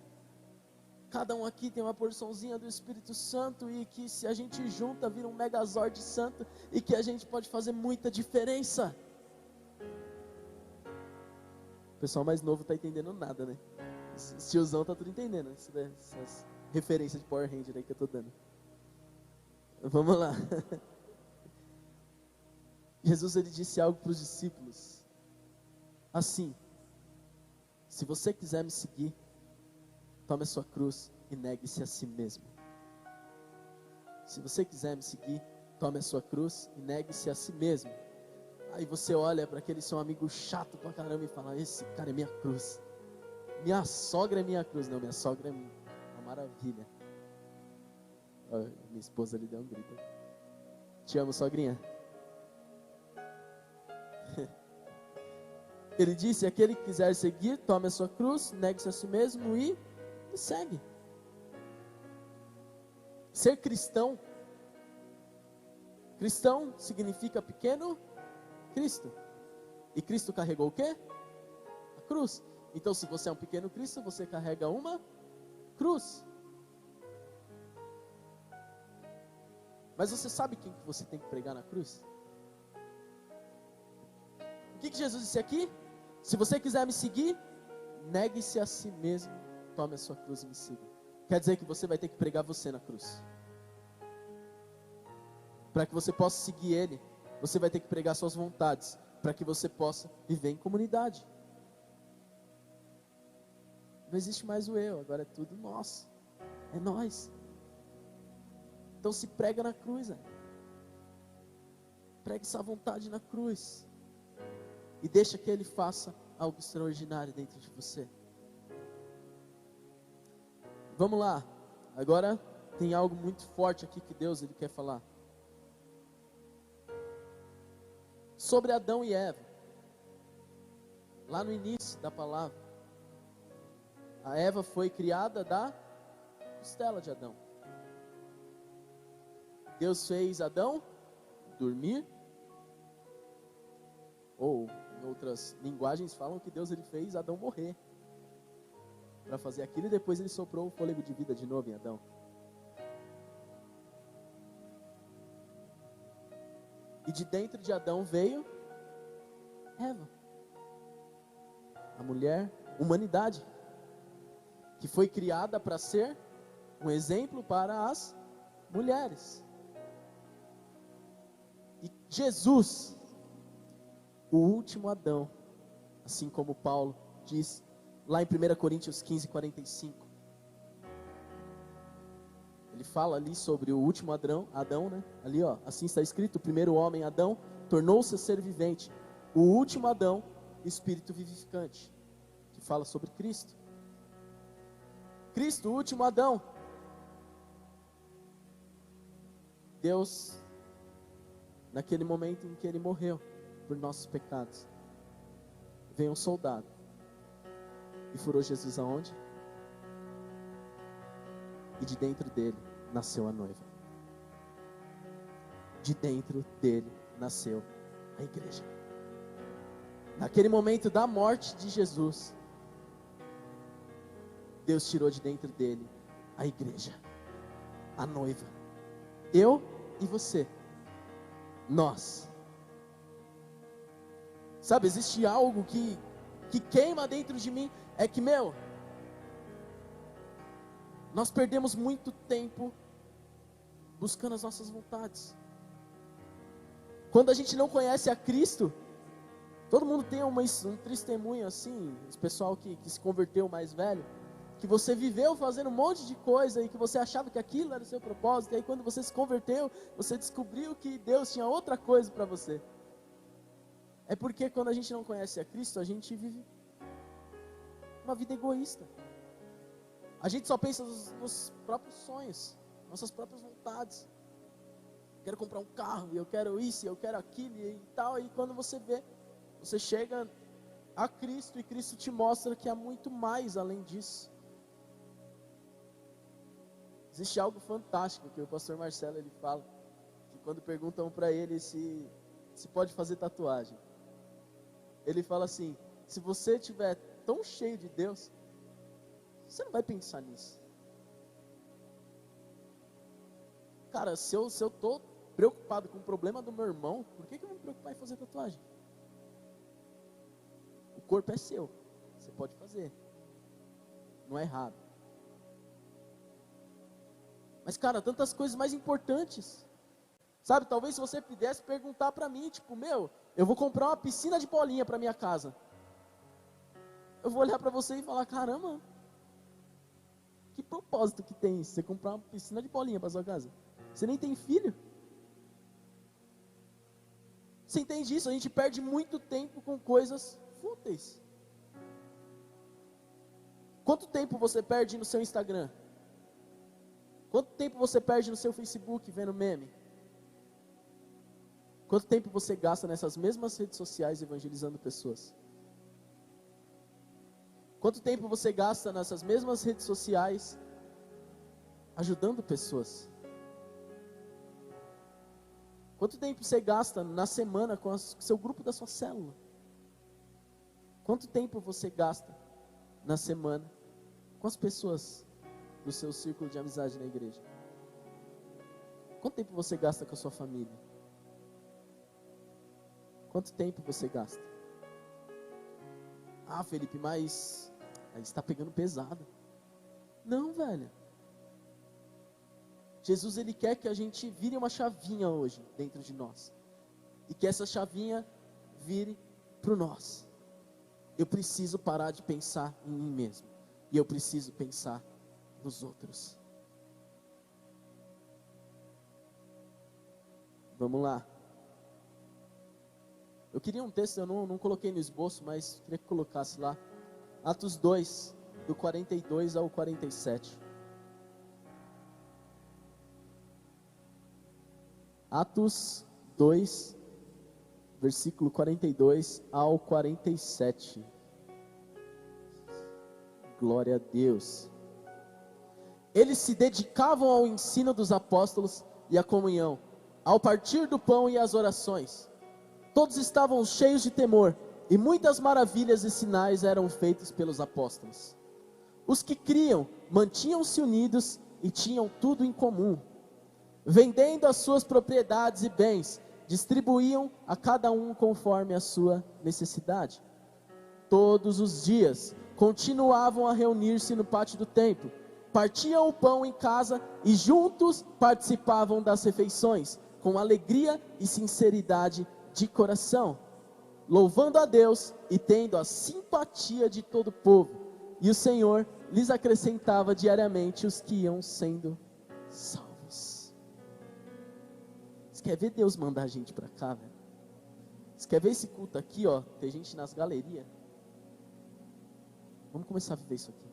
Cada um aqui tem uma porçãozinha do Espírito Santo e que se a gente junta vira um megazord santo e que a gente pode fazer muita diferença. O pessoal mais novo tá entendendo nada, né? Esse tiozão tá tudo entendendo, essas referências de Power Ranger aí que eu tô dando. Vamos lá. Jesus, ele disse algo para os discípulos assim: se você quiser me seguir, tome a sua cruz e negue-se a si mesmo. Se você quiser me seguir, tome a sua cruz e negue-se a si mesmo. Aí você olha para aquele seu amigo chato pra caramba e fala: esse cara é minha cruz. Minha sogra é minha cruz. Não, minha sogra é uma maravilha. Minha esposa ali deu um grito. Te amo, sogrinha. Ele disse: aquele que quiser seguir, tome a sua cruz, negue-se a si mesmo e me segue. Ser cristão significa pequeno Cristo. E Cristo carregou o quê? A cruz. Então, se você é um pequeno Cristo, você carrega uma cruz. Mas você sabe quem que você tem que pregar na cruz? O que Jesus disse aqui? Se você quiser me seguir, negue-se a si mesmo, tome a sua cruz e me siga. Quer dizer que você vai ter que pregar você na cruz. Para que você possa seguir Ele, você vai ter que pregar suas vontades, para que você possa viver em comunidade. Não existe mais o eu, agora é tudo nosso. É nós. Então se prega na cruz, pregue essa vontade na cruz. E deixa que Ele faça algo extraordinário dentro de você. Vamos lá. Agora tem algo muito forte aqui que Deus ele quer falar. Sobre Adão e Eva. Lá no início da palavra. A Eva foi criada da costela de Adão. Deus fez Adão dormir. Ou em outras linguagens falam que Deus ele fez Adão morrer para fazer aquilo, e depois ele soprou o fôlego de vida de novo em Adão. E de dentro de Adão veio Eva, a mulher, humanidade, que foi criada para ser um exemplo para as mulheres. E Jesus, o último Adão, assim como Paulo diz lá em 1 Coríntios 15:45. Ele fala ali sobre o último Adão, né? Ali, ó, assim está escrito: o primeiro homem, Adão, tornou-se ser vivente. O último Adão, espírito vivificante, que fala sobre Cristo. Cristo, o último Adão. Deus, naquele momento em que Ele morreu por nossos pecados, veio um soldado e furou Jesus aonde? E de dentro dele nasceu a noiva. De dentro dele nasceu a igreja. Naquele momento da morte de Jesus, Deus tirou de dentro dele a igreja, a noiva. Eu e você, nós. Sabe, existe algo que queima dentro de mim. É que, nós perdemos muito tempo buscando as nossas vontades. Quando a gente não conhece a Cristo, todo mundo tem um testemunho assim, esse pessoal que se converteu mais velho, que você viveu fazendo um monte de coisa e que você achava que aquilo era o seu propósito, e aí quando você se converteu, você descobriu que Deus tinha outra coisa para você. É porque quando a gente não conhece a Cristo, a gente vive uma vida egoísta. A gente só pensa nos próprios sonhos, nossas próprias vontades. quero comprar um carro, eu quero isso, eu quero aquilo e tal. E quando você vê, você chega a Cristo e Cristo te mostra que há muito mais além disso. Existe algo fantástico que o pastor Marcelo ele fala, que quando perguntam para ele se pode fazer tatuagem, ele fala assim: se você estiver tão cheio de Deus, você não vai pensar nisso. Cara, se eu estou preocupado com o problema do meu irmão, por que eu vou me preocupar em fazer tatuagem? O corpo é seu, você pode fazer, não é errado. Mas cara, tantas coisas mais importantes, sabe? Talvez se você pudesse perguntar para mim, tipo, eu vou comprar uma piscina de bolinha para minha casa. Eu vou olhar para você e falar: caramba, que propósito que tem isso? Você comprar uma piscina de bolinha para sua casa? Você nem tem filho? Você entende isso? A gente perde muito tempo com coisas fúteis. Quanto tempo você perde no seu Instagram? Quanto tempo você perde no seu Facebook vendo meme? Quanto tempo você gasta nessas mesmas redes sociais evangelizando pessoas? Quanto tempo você gasta nessas mesmas redes sociais ajudando pessoas? Quanto tempo você gasta na semana com o seu grupo da sua célula? Quanto tempo você gasta na semana com as pessoas do seu círculo de amizade na igreja? Quanto tempo você gasta com a sua família? Quanto tempo você gasta? Ah, Felipe, mas aí está pegando pesado. Não, velho. Jesus, ele quer que a gente vire uma chavinha hoje dentro de nós. E que essa chavinha vire para o nós. Eu preciso parar de pensar em mim mesmo. E eu preciso pensar nos outros. Vamos lá. Eu queria um texto, eu não coloquei no esboço, mas queria que colocasse lá. Atos 2, do 42 ao 47. Atos 2, versículo 42 ao 47. Glória a Deus. Eles se dedicavam ao ensino dos apóstolos e à comunhão, ao partir do pão e às orações. Todos estavam cheios de temor, e muitas maravilhas e sinais eram feitos pelos apóstolos. Os que criam mantinham-se unidos e tinham tudo em comum. Vendendo as suas propriedades e bens, distribuíam a cada um conforme a sua necessidade. Todos os dias continuavam a reunir-se no pátio do templo, partiam o pão em casa e juntos participavam das refeições, com alegria e sinceridade de coração, louvando a Deus e tendo a simpatia de todo o povo. E o Senhor lhes acrescentava diariamente os que iam sendo salvos. Você quer ver Deus mandar a gente para cá, velho? Você quer ver esse culto aqui, ó? Tem gente nas galerias. Vamos começar a viver isso aqui.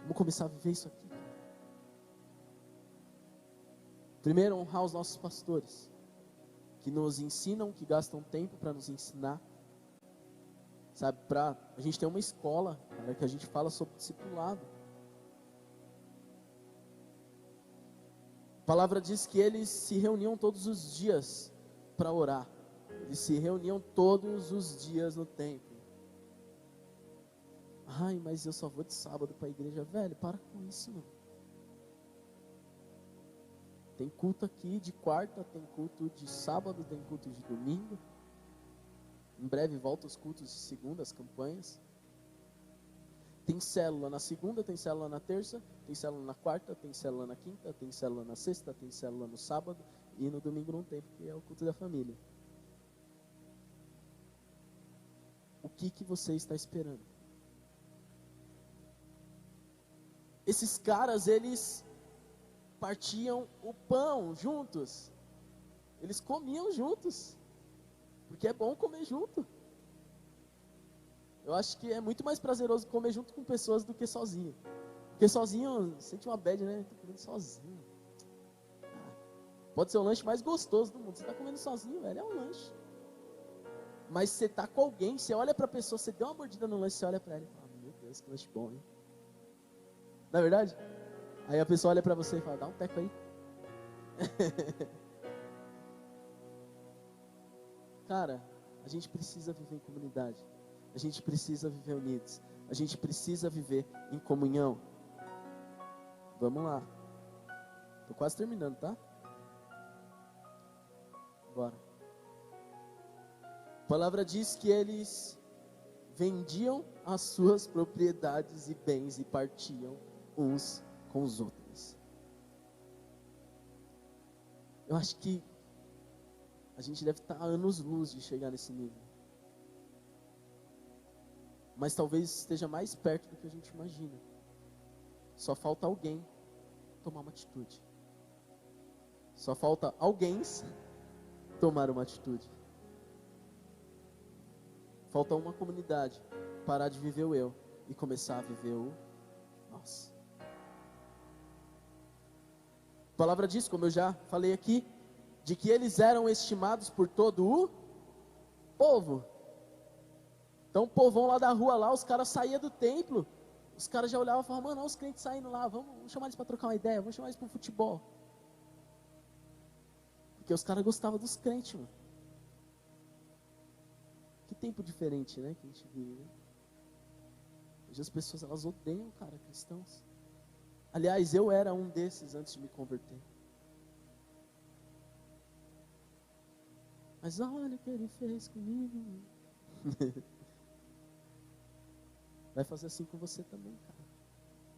Vamos começar a viver isso aqui. Primeiro, honrar os nossos pastores, que nos ensinam, que gastam tempo para nos ensinar. Sabe, a gente tem uma escola, cara, que a gente fala sobre discipulado. A palavra diz que eles se reuniam todos os dias para orar. Eles se reuniam todos os dias no templo. Ai, mas eu só vou de sábado para a igreja. Velho, para com isso, mano. Tem culto aqui de quarta, tem culto de sábado, tem culto de domingo. Em breve volta os cultos de segunda, as campanhas. Tem célula na segunda, tem célula na terça, tem célula na quarta, tem célula na quinta, tem célula na sexta, tem célula no sábado e no domingo não tem, porque é o culto da família. O que você está esperando? Esses caras, eles partiam o pão juntos. Eles comiam juntos. Porque é bom comer junto. Eu acho que é muito mais prazeroso comer junto com pessoas do que sozinho. Porque sozinho, sente uma bad, né? Tô comendo sozinho. Pode ser o lanche mais gostoso do mundo. Você tá comendo sozinho, velho, é um lanche. Mas você tá com alguém, você olha pra pessoa, você deu uma mordida no lanche, você olha pra ela e fala, meu Deus, que lanche bom, hein? Não é verdade? Aí a pessoa olha pra você e fala, dá um teco aí. Cara, a gente precisa viver em comunidade. A gente precisa viver unidos. A gente precisa viver em comunhão. Vamos lá. Tô quase terminando, tá? Bora. A palavra diz que eles vendiam as suas propriedades e bens e partiam uns com os outros. Eu acho que a gente deve estar a anos-luz de chegar nesse nível. Mas talvez esteja mais perto do que a gente imagina. Só falta alguém tomar uma atitude. Só falta alguém tomar uma atitude. Falta uma comunidade parar de viver o eu e começar a viver o nós. A palavra diz, como eu já falei aqui, de que eles eram estimados por todo o povo. Então o povão lá da rua, lá, os caras saíam do templo, os caras já olhavam e falavam, mano, olha os crentes saindo lá, vamos chamar eles para trocar uma ideia, vamos chamar eles para o futebol. Porque os caras gostavam dos crentes, mano. Que tempo diferente, né, que a gente vive, né? Hoje as pessoas, elas odeiam, cara, cristãos. Aliás, eu era um desses antes de me converter. Mas olha o que ele fez comigo. Vai fazer assim com você também, cara.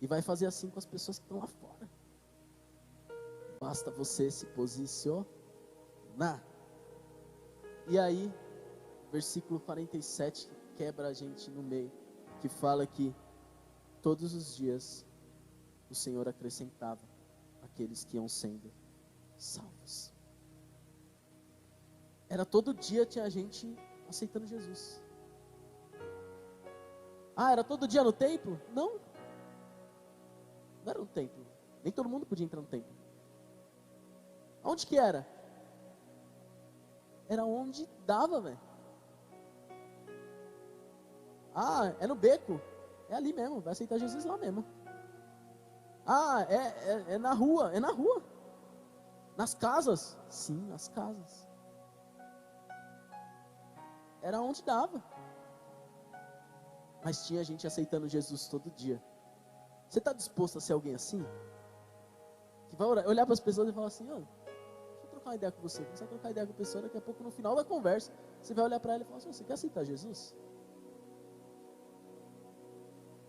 E vai fazer assim com as pessoas que estão lá fora. Basta você se posicionar. E aí, versículo 47 quebra a gente no meio, que fala que todos os dias o Senhor acrescentava aqueles que iam sendo salvos. Era todo dia tinha gente aceitando Jesus. Ah, era todo dia no templo? Não. Não era no templo. Nem todo mundo podia entrar no templo. Onde que era? Era onde dava, velho. Ah, é no beco. É ali mesmo, vai aceitar Jesus lá mesmo. Ah, é na rua. É na rua. Nas casas. Sim, nas casas. Era onde dava. Mas tinha gente aceitando Jesus todo dia. Você está disposto a ser alguém assim? Que vai olhar para as pessoas e falar assim, deixa eu trocar uma ideia com você. Você vai trocar ideia com a pessoa, daqui a pouco no final da conversa, você vai olhar para ela e falar assim, você quer aceitar Jesus?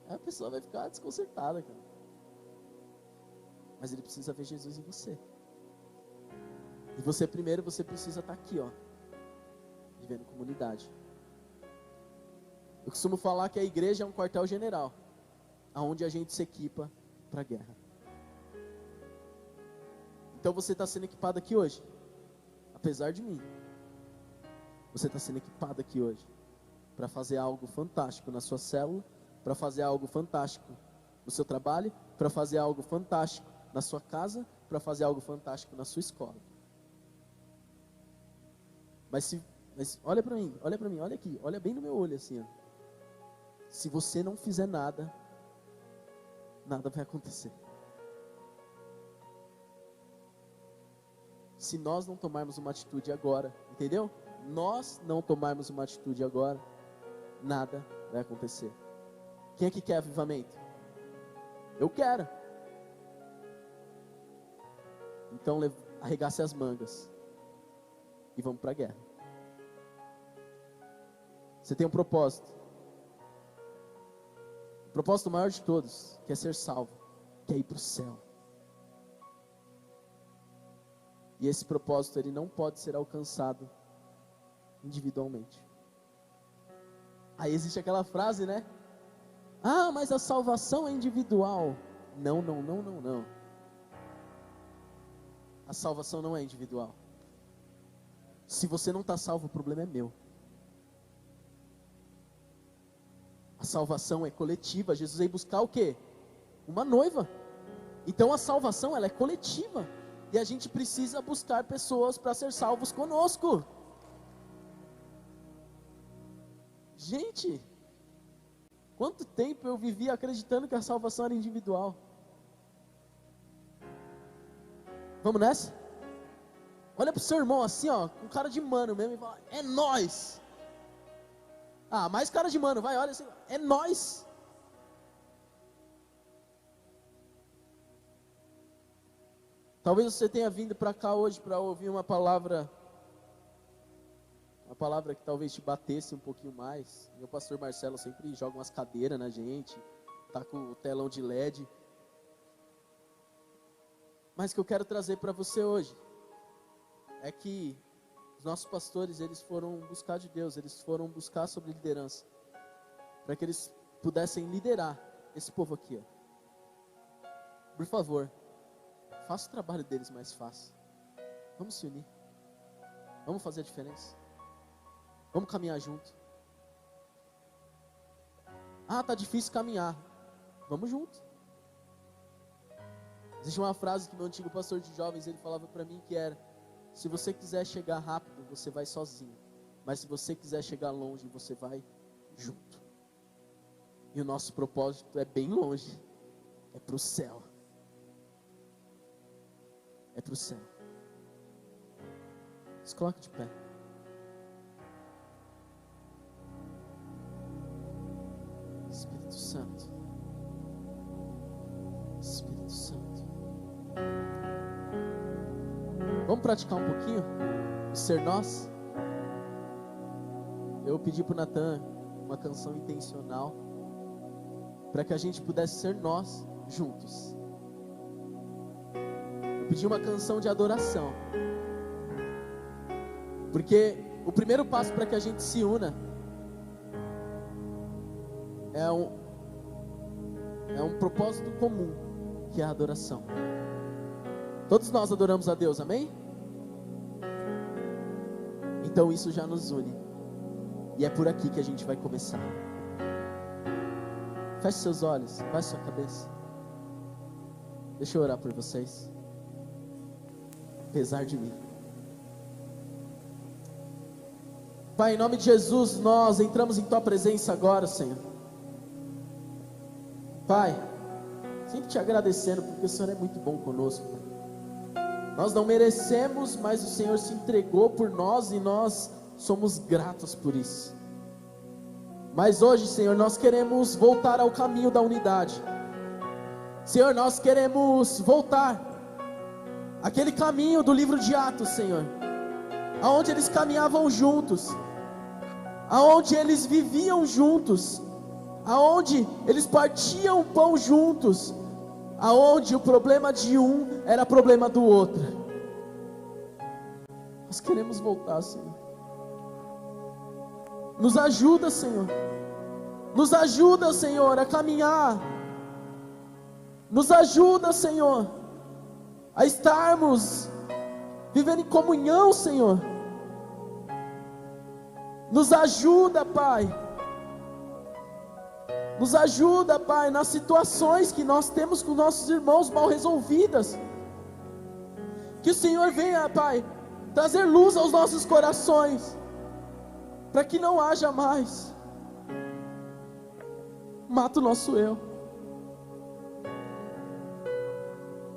Aí a pessoa vai ficar desconcertada, cara. Mas ele precisa ver Jesus em você. E você primeiro, você precisa estar aqui, vivendo comunidade. Eu costumo falar que a igreja é um quartel-general, aonde a gente se equipa para a guerra. Então você está sendo equipado aqui hoje, apesar de mim. Você está sendo equipado aqui hoje para fazer algo fantástico na sua célula, para fazer algo fantástico no seu trabalho, para fazer algo fantástico na sua casa, para fazer algo fantástico na sua escola. Mas olha para mim, olha aqui, olha bem no meu olho assim, Se você não fizer nada, nada vai acontecer. Se nós não tomarmos uma atitude agora, entendeu? Nós não tomarmos uma atitude agora, nada vai acontecer. Quem é que quer avivamento? Eu quero. Então arregace as mangas e vamos para a guerra. Você tem um propósito. O propósito maior de todos, que é ser salvo, que é ir para o céu. E esse propósito, ele não pode ser alcançado individualmente. Aí existe aquela frase, né? Ah, mas a salvação é individual. Não. A salvação não é individual. Se você não está salvo, o problema é meu. A salvação é coletiva. Jesus veio buscar o quê? uma noiva. Então a salvação, ela é coletiva. E a gente precisa buscar pessoas para ser salvos conosco. Gente, quanto tempo eu vivi acreditando que a salvação era individual. Vamos nessa? Olha pro seu irmão assim, ó, com cara de mano mesmo, e fala: é nós. Ah, mais cara de mano, vai, olha assim, é nós. Talvez você tenha vindo para cá hoje para ouvir uma palavra que talvez te batesse um pouquinho mais. Meu pastor Marcelo sempre joga umas cadeiras na gente, tá com o telão de LED. Mas o que eu quero trazer para você hoje é que os nossos pastores, eles foram buscar de Deus, eles foram buscar sobre liderança, para que eles pudessem liderar esse povo aqui, ó. Por favor, faça o trabalho deles mais fácil. Vamos se unir. Vamos fazer a diferença. Vamos caminhar junto. Ah, tá difícil caminhar. Vamos junto. Existe uma frase que meu antigo pastor de jovens, ele falava para mim, que era: se você quiser chegar rápido, você vai sozinho. Mas se você quiser chegar longe, você vai junto. E o nosso propósito é bem longe. É para o céu. É para o céu. Se coloque de pé. Espírito Santo. Espírito Santo. Vamos praticar um pouquinho de ser nós? Eu pedi para o Natan uma canção intencional, para que a gente pudesse ser nós juntos. Eu pedi uma canção de adoração, porque o primeiro passo para que a gente se una é um propósito comum, que é a adoração. Todos nós adoramos a Deus, amém? Então isso já nos une, e é por aqui que a gente vai começar. Feche seus olhos, baixe sua cabeça. Deixa eu orar por vocês. Apesar de mim. Pai, em nome de Jesus, nós entramos em Tua presença agora, Senhor. Pai, sempre te agradecendo, porque o Senhor é muito bom conosco. Nós não merecemos, mas o Senhor se entregou por nós e nós somos gratos por isso. Mas hoje, Senhor, nós queremos voltar ao caminho da unidade. Senhor, nós queremos voltar àquele caminho do livro de Atos, Senhor, aonde eles caminhavam juntos, aonde eles viviam juntos, aonde eles partiam o pão juntos, aonde o problema de um era problema do outro. Nós queremos voltar, Senhor. Nos ajuda, Senhor. Nos ajuda, Senhor, a caminhar. Nos ajuda, Senhor, a estarmos vivendo em comunhão, Senhor. Nos ajuda, Pai. Nos ajuda, Pai, nas situações que nós temos com nossos irmãos mal resolvidas. Que o Senhor venha, Pai, trazer luz aos nossos corações, para que não haja mais. Mata o nosso eu.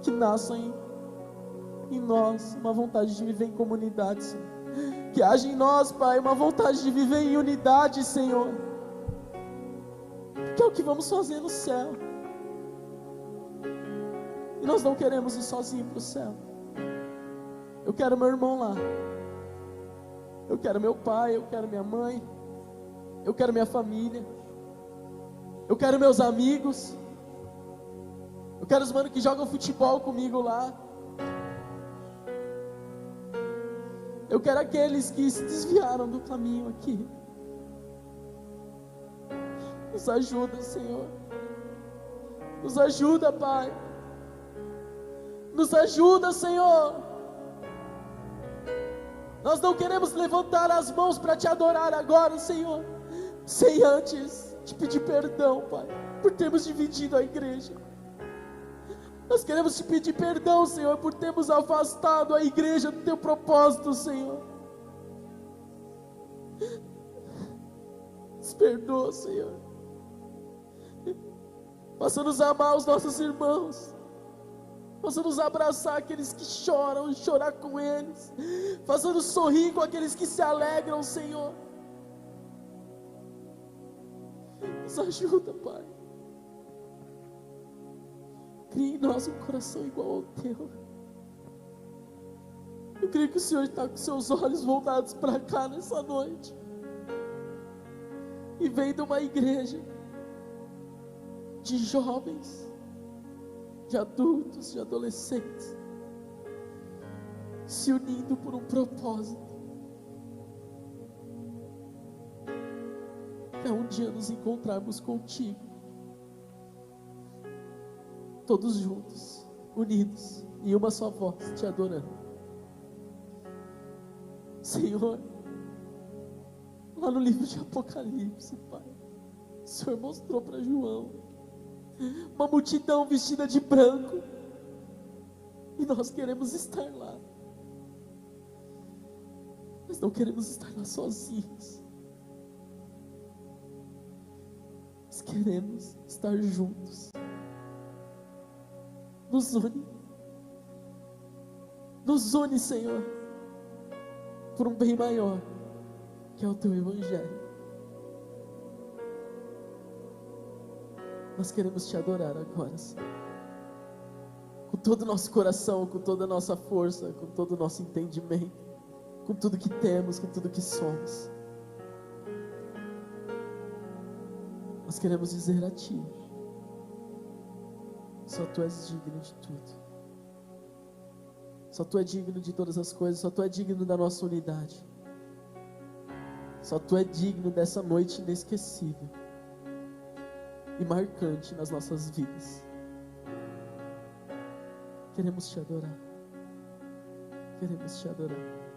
Que nasça em nós uma vontade de viver em comunidade, Senhor. Que haja em nós, Pai, uma vontade de viver em unidade, Senhor. Que é o que vamos fazer no céu. E nós não queremos ir sozinhos para o céu. Eu quero meu irmão lá. Eu quero meu pai, eu quero minha mãe. Eu quero minha família. Eu quero meus amigos. Eu quero os manos que jogam futebol comigo lá. Eu quero aqueles que se desviaram do caminho aqui. Nos ajuda, Senhor. Nos ajuda, Pai. Nos ajuda, Senhor. Nós não queremos levantar as mãos para te adorar agora, Senhor, sem antes te pedir perdão, Pai, por termos dividido a igreja. Nós queremos te pedir perdão, Senhor, por termos afastado a igreja do teu propósito, Senhor. Nos perdoa, Senhor. Faça-nos amar os nossos irmãos. Faça-nos abraçar aqueles que choram e chorar com eles. Faça-nos sorrir com aqueles que se alegram, Senhor. Nos ajuda, Pai. Crie em nós um coração igual ao teu. Eu creio que o Senhor está com seus olhos voltados para cá nessa noite. E vem de uma igreja de jovens, de adultos, de adolescentes, se unindo por um propósito. É um dia nos encontrarmos contigo, todos juntos, unidos, em uma só voz, te adorando. Senhor, lá no livro de Apocalipse, Pai, o Senhor mostrou para João uma multidão vestida de branco, e nós queremos estar lá, mas não queremos estar lá sozinhos. Nós queremos estar juntos. Nos une, Senhor, por um bem maior, que é o teu evangelho. Nós queremos te adorar agora, Senhor, com todo o nosso coração, com toda a nossa força, com todo o nosso entendimento, com tudo que temos, com tudo que somos. Nós queremos dizer a Ti: só Tu és digno de tudo. Só Tu é digno de todas as coisas. Só Tu é digno da nossa unidade. Só Tu é digno dessa noite inesquecível e marcante nas nossas vidas. Queremos Te adorar. Queremos Te adorar.